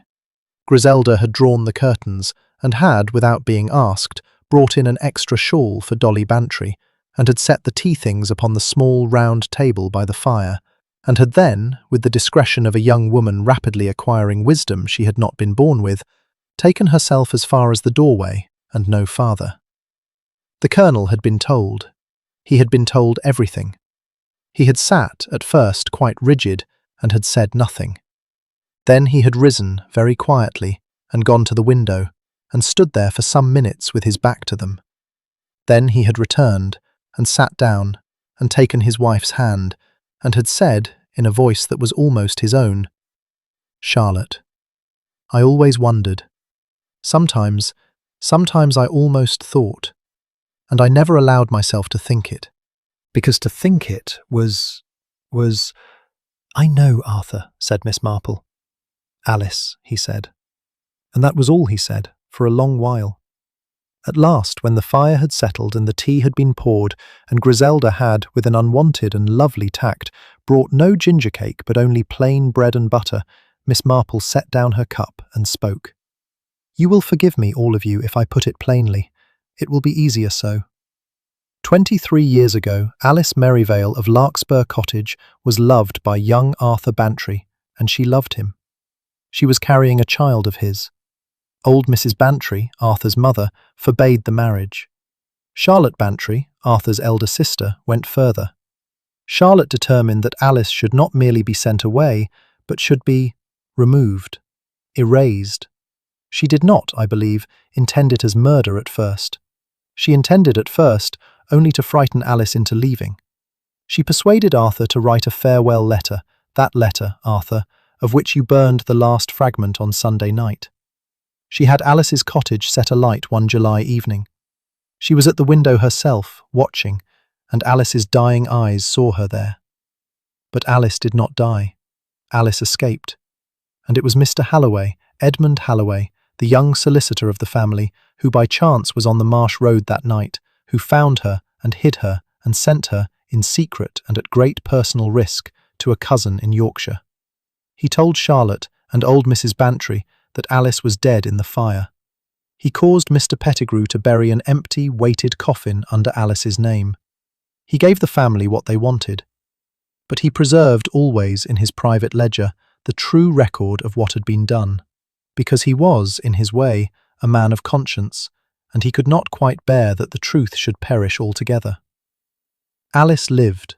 Griselda had drawn the curtains and had, without being asked, brought in an extra shawl for Dolly Bantry, and had set the tea things upon the small round table by the fire, and had then, with the discretion of a young woman rapidly acquiring wisdom she had not been born with, taken herself as far as the doorway and no farther. The Colonel had been told. He had been told everything. He had sat, at first, quite rigid, and had said nothing. Then he had risen, very quietly, and gone to the window, and stood there for some minutes with his back to them. Then he had returned, and sat down, and taken his wife's hand, and had said, in a voice that was almost his own, "Charlotte, I always wondered. Sometimes I almost thought, and I never allowed myself to think it, because to think it was... "I know, Arthur," said Miss Marple. "Alice," he said. And that was all he said, for a long while. At last, when the fire had settled and the tea had been poured, and Griselda had, with an unwonted and lovely tact, brought no ginger cake but only plain bread and butter, Miss Marple set down her cup and spoke. "You will forgive me, all of you, if I put it plainly. It will be easier so. 23 years ago, Alice Merivale of Larkspur Cottage was loved by young Arthur Bantry, and she loved him. She was carrying a child of his. Old Mrs. Bantry, Arthur's mother, forbade the marriage. Charlotte Bantry, Arthur's elder sister, went further. Charlotte determined that Alice should not merely be sent away, but should be removed, erased. She did not, I believe, intend it as murder at first. She intended at first only to frighten Alice into leaving. She persuaded Arthur to write a farewell letter, that letter, Arthur, of which you burned the last fragment on Sunday night. She had Alice's cottage set alight one July evening. She was at the window herself, watching, and Alice's dying eyes saw her there. But Alice did not die. Alice escaped. And it was Mr. Halloway, Edmund Halloway, the young solicitor of the family, who by chance was on the Marsh Road that night, who found her and hid her and sent her, in secret and at great personal risk, to a cousin in Yorkshire. He told Charlotte and old Mrs. Bantry that Alice was dead in the fire. He caused Mr. Pettigrew to bury an empty, weighted coffin under Alice's name. He gave the family what they wanted. But he preserved always in his private ledger the true record of what had been done, because he was, in his way, a man of conscience, and he could not quite bear that the truth should perish altogether. Alice lived.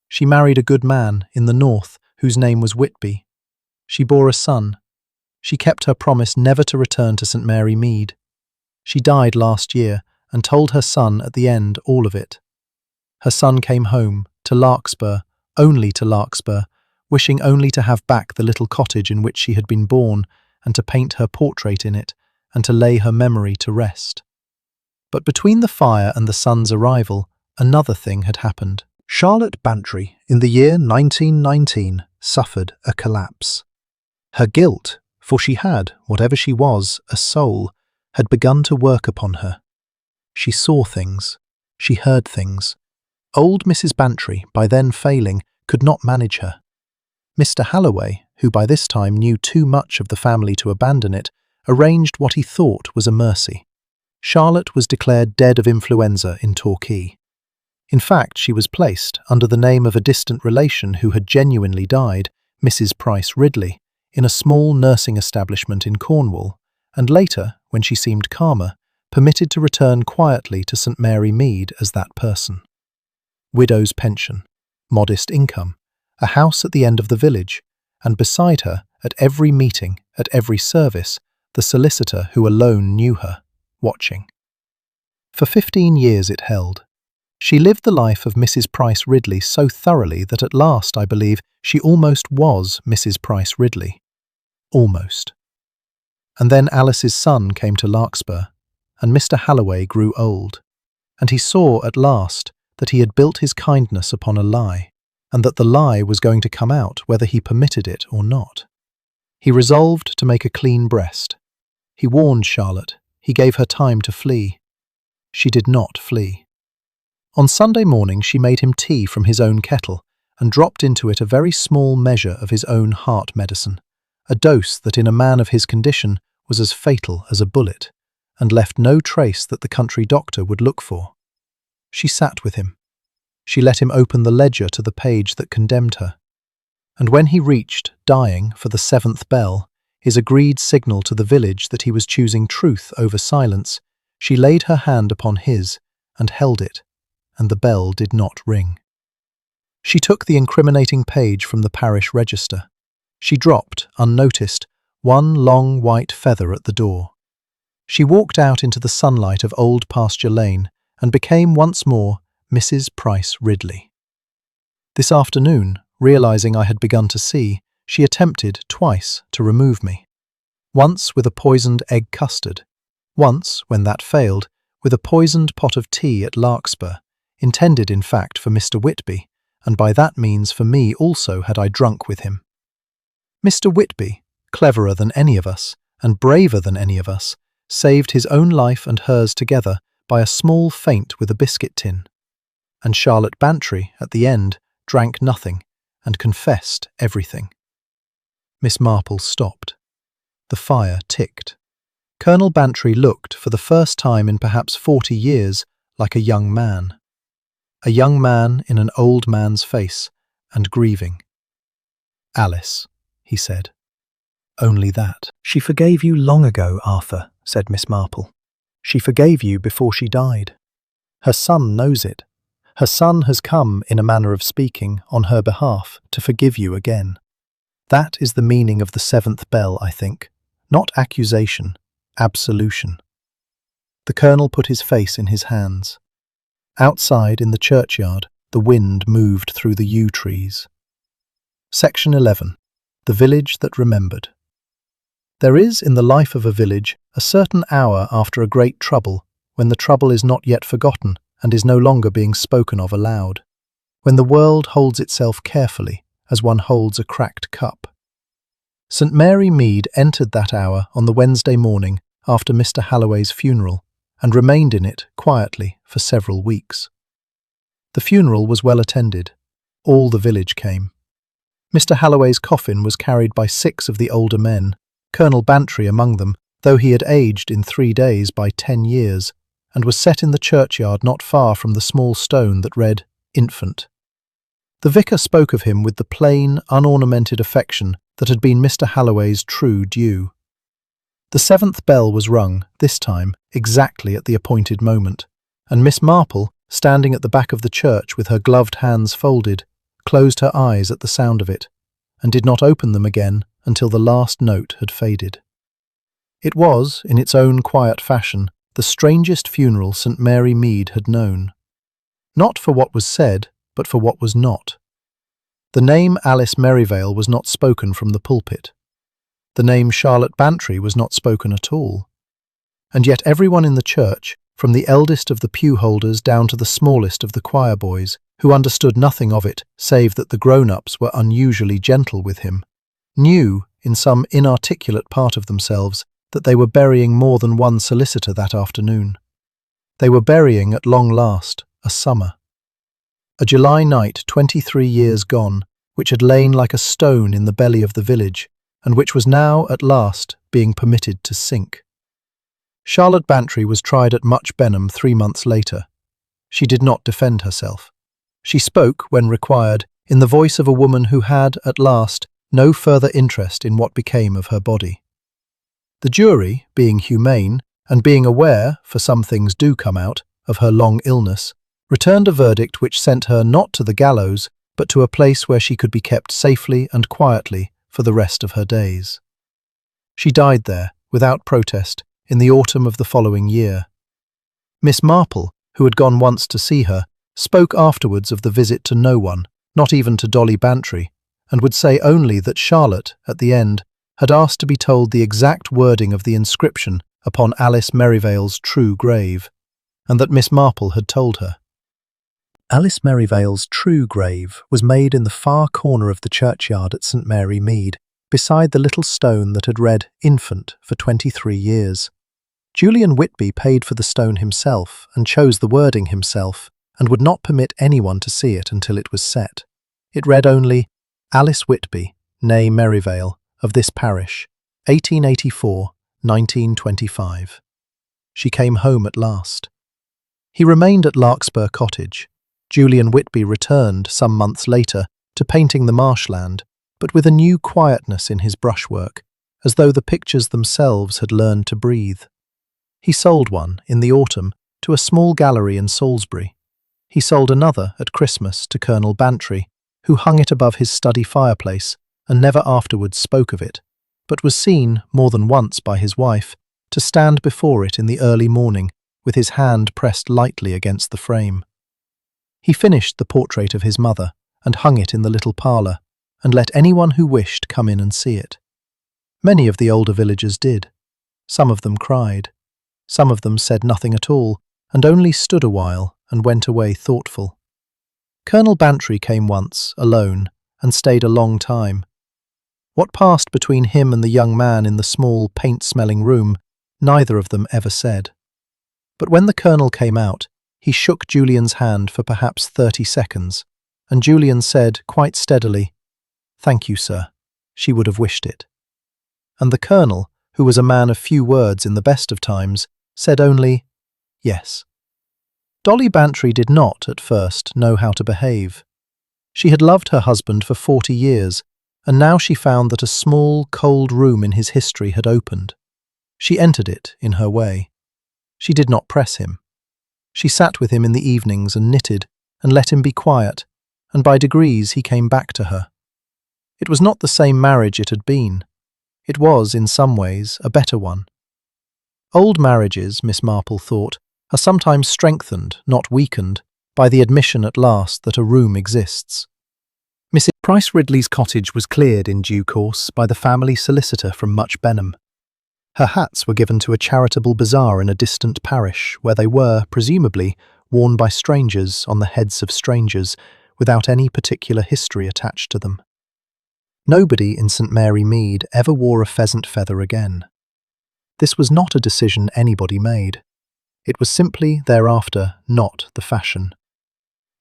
She married a good man in the north whose name was Whitby. She bore a son. She kept her promise never to return to St. Mary Mead. She died last year and told her son at the end all of it. Her son came home, to Larkspur, only to Larkspur, wishing only to have back the little cottage in which she had been born, and to paint her portrait in it, and to lay her memory to rest. But between the fire and the son's arrival, another thing had happened. Charlotte Bantry, in the year 1919, suffered a collapse. Her guilt, for she had, whatever she was, a soul, had begun to work upon her. She saw things. She heard things. Old Mrs. Bantry, by then failing, could not manage her. Mr. Halloway, who by this time knew too much of the family to abandon it, arranged what he thought was a mercy. Charlotte was declared dead of influenza in Torquay. In fact, she was placed, under the name of a distant relation who had genuinely died, Mrs. Price Ridley, in a small nursing establishment in Cornwall, and later, when she seemed calmer, permitted to return quietly to St. Mary Mead as that person. Widow's pension, modest income, a house at the end of the village, and beside her, at every meeting, at every service, the solicitor who alone knew her, watching. For 15 years it held. She lived the life of Mrs. Price Ridley so thoroughly that at last, I believe, she almost was Mrs. Price Ridley. Almost. And then Alice's son came to Larkspur, and Mr. Halloway grew old, and he saw at last that he had built his kindness upon a lie, and that the lie was going to come out whether he permitted it or not. He resolved to make a clean breast. He warned Charlotte. He gave her time to flee. She did not flee. On Sunday morning she made him tea from his own kettle and dropped into it a very small measure of his own heart medicine, a dose that in a man of his condition was as fatal as a bullet, and left no trace that the country doctor would look for. She sat with him. She let him open the ledger to the page that condemned her. And when he reached, dying, for the 7th bell, his agreed signal to the village that he was choosing truth over silence, she laid her hand upon his and held it, and the bell did not ring. She took the incriminating page from the parish register. She dropped, unnoticed, one long white feather at the door. She walked out into the sunlight of Old Pasture Lane and became once more Mrs. Price Ridley. This afternoon, realizing I had begun to see, she attempted twice to remove me. Once with a poisoned egg custard. Once, when that failed, with a poisoned pot of tea at Larkspur, intended in fact for Mr. Whitby, and by that means for me also had I drunk with him. Mr. Whitby, cleverer than any of us, and braver than any of us, saved his own life and hers together by a small feint with a biscuit tin. And Charlotte Bantry, at the end, drank nothing, and confessed everything. Miss Marple stopped. The fire ticked. Colonel Bantry looked, for the first time in perhaps 40 years, like a young man. A young man in an old man's face, and grieving. "Alice," he said. "Only that." "She forgave you long ago, Arthur," said Miss Marple. "She forgave you before she died. Her son knows it. Her son has come, in a manner of speaking, on her behalf, to forgive you again. That is the meaning of the 7th bell, I think. Not accusation, absolution." The colonel put his face in his hands. Outside, in the churchyard, the wind moved through the yew trees. Section 11. The Village That Remembered. There is, in the life of a village, a certain hour after a great trouble, when the trouble is not yet forgotten and is no longer being spoken of aloud, when the world holds itself carefully, as one holds a cracked cup. St. Mary Mead entered that hour on the Wednesday morning after Mr. Halloway's funeral, and remained in it, quietly, for several weeks. The funeral was well attended. All the village came. Mr. Halloway's coffin was carried by 6 of the older men, Colonel Bantry among them, though he had aged in 3 days by 10 years, and was set in the churchyard not far from the small stone that read, "Infant." The vicar spoke of him with the plain, unornamented affection that had been Mr. Halloway's true due. The 7th bell was rung, this time, exactly at the appointed moment, and Miss Marple, standing at the back of the church with her gloved hands folded, closed her eyes at the sound of it, and did not open them again until the last note had faded. It was, in its own quiet fashion, the strangest funeral St. Mary Mead had known. Not for what was said, but for what was not. The name Alice Merivale was not spoken from the pulpit. The name Charlotte Bantry was not spoken at all. And yet everyone in the church, from the eldest of the pew-holders down to the smallest of the choir boys, who understood nothing of it save that the grown-ups were unusually gentle with him, knew, in some inarticulate part of themselves, that they were burying more than one solicitor that afternoon. They were burying, at long last, a summer. A July night 23 years gone, which had lain like a stone in the belly of the village, and which was now, at last, being permitted to sink. Charlotte Bantry was tried at Much Benham 3 months later. She did not defend herself. She spoke, when required, in the voice of a woman who had, at last, no further interest in what became of her body. The jury, being humane, and being aware, for some things do come out, of her long illness, returned a verdict which sent her not to the gallows, but to a place where she could be kept safely and quietly for the rest of her days. She died there, without protest, in the autumn of the following year. Miss Marple, who had gone once to see her, spoke afterwards of the visit to no one, not even to Dolly Bantry, and would say only that Charlotte, at the end, had asked to be told the exact wording of the inscription upon Alice Merivale's true grave, and that Miss Marple had told her. Alice Merivale's true grave was made in the far corner of the churchyard at St. Mary Mead, beside the little stone that had read "Infant" for 23 years. Julian Whitby paid for the stone himself and chose the wording himself, and would not permit anyone to see it until it was set. It read only, "Alice Whitby, née Merivale, of this parish, 1884-1925. She came home at last. He remained at Larkspur Cottage. Julian Whitby returned, some months later, to painting the marshland, but with a new quietness in his brushwork, as though the pictures themselves had learned to breathe. He sold one, in the autumn, to a small gallery in Salisbury. He sold another, at Christmas, to Colonel Bantry, who hung it above his study fireplace and never afterwards spoke of it, but was seen, more than once by his wife, to stand before it in the early morning, with his hand pressed lightly against the frame. He finished the portrait of his mother, and hung it in the little parlour, and let anyone who wished come in and see it. Many of the older villagers did. Some of them cried. Some of them said nothing at all, and only stood a while and went away thoughtful. Colonel Bantry came once, alone, and stayed a long time. What passed between him and the young man in the small, paint-smelling room, neither of them ever said. But when the colonel came out, he shook Julian's hand for perhaps 30 seconds, and Julian said, quite steadily, "Thank you, sir. She would have wished it." And the colonel, who was a man of few words in the best of times, said only, "Yes." Dolly Bantry did not, at first, know how to behave. She had loved her husband for 40 years, and now she found that a small, cold room in his history had opened. She entered it in her way. She did not press him. She sat with him in the evenings and knitted, and let him be quiet, and by degrees he came back to her. It was not the same marriage it had been. It was, in some ways, a better one. Old marriages, Miss Marple thought, are sometimes strengthened, not weakened, by the admission at last that a room exists. Mrs. Price Ridley's cottage was cleared in due course by the family solicitor from Much Benham. Her hats were given to a charitable bazaar in a distant parish, where they were, presumably, worn by strangers on the heads of strangers, without any particular history attached to them. Nobody in St. Mary Mead ever wore a pheasant feather again. This was not a decision anybody made. It was simply, thereafter, not the fashion.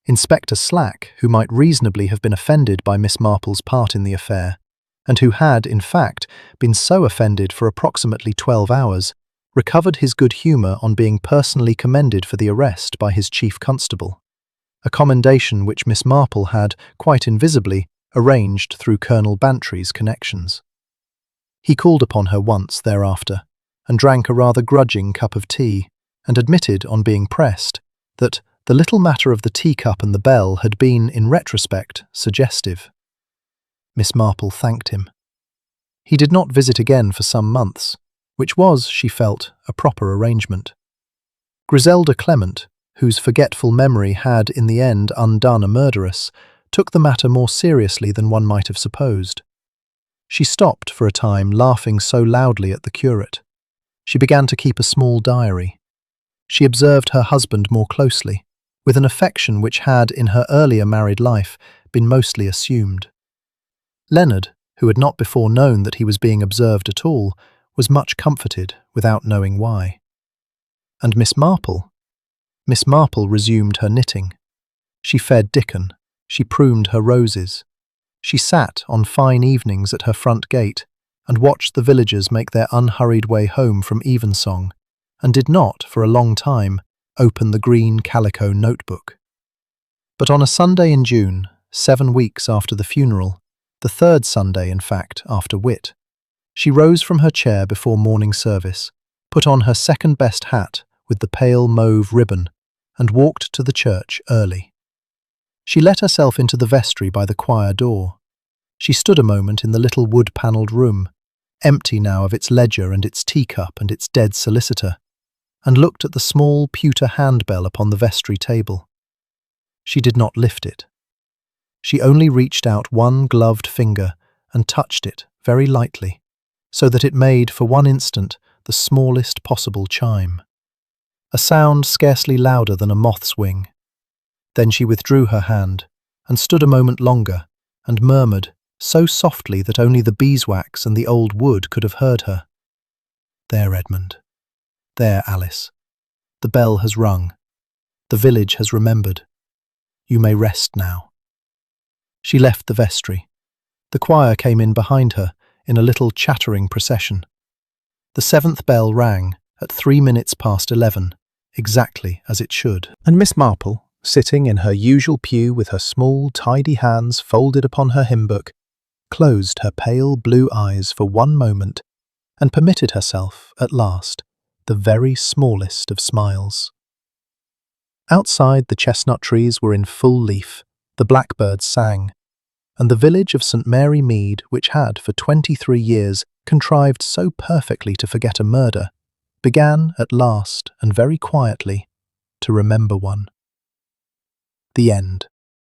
Inspector Slack, who might reasonably have been offended by Miss Marple's part in the affair, and who had, in fact, been so offended for approximately 12 hours, recovered his good humour on being personally commended for the arrest by his chief constable, a commendation which Miss Marple had, quite invisibly, arranged through Colonel Bantry's connections. He called upon her once thereafter, and drank a rather grudging cup of tea, and admitted, on being pressed, that the little matter of the teacup and the bell had been, in retrospect, suggestive. Miss Marple thanked him. He did not visit again for some months, which was, she felt, a proper arrangement. Griselda Clement, whose forgetful memory had in the end undone a murderess, took the matter more seriously than one might have supposed. She stopped for a time laughing so loudly at the curate. She began to keep a small diary. She observed her husband more closely, with an affection which had, in her earlier married life, been mostly assumed. Leonard, who had not before known that he was being observed at all, was much comforted without knowing why. And Miss Marple? Miss Marple resumed her knitting. She fed Dickon. She pruned her roses. She sat on fine evenings at her front gate and watched the villagers make their unhurried way home from evensong, and did not, for a long time, open the green calico notebook. But on a Sunday in June, 7 weeks after the funeral, the third Sunday, in fact, after Whit, she rose from her chair before morning service, put on her second-best hat with the pale mauve ribbon, and walked to the church early. She let herself into the vestry by the choir door. She stood a moment in the little wood-panelled room, empty now of its ledger and its teacup and its dead solicitor, and looked at the small pewter handbell upon the vestry table. She did not lift it. She only reached out one gloved finger and touched it very lightly, so that it made, for one instant, the smallest possible chime. A sound scarcely louder than a moth's wing. Then she withdrew her hand, and stood a moment longer, and murmured, so softly that only the beeswax and the old wood could have heard her. "There, Edmund. There, Alice. The bell has rung. The village has remembered. You may rest now." She left the vestry. The choir came in behind her, in a little chattering procession. The 7th bell rang, at 11:03, exactly as it should. And Miss Marple, sitting in her usual pew with her small, tidy hands folded upon her hymn book, closed her pale blue eyes for one moment and permitted herself, at last, the very smallest of smiles. Outside, the chestnut trees were in full leaf, the blackbirds sang, and the village of St. Mary Mead, which had for 23 years contrived so perfectly to forget a murder, began at last and very quietly to remember one. The end.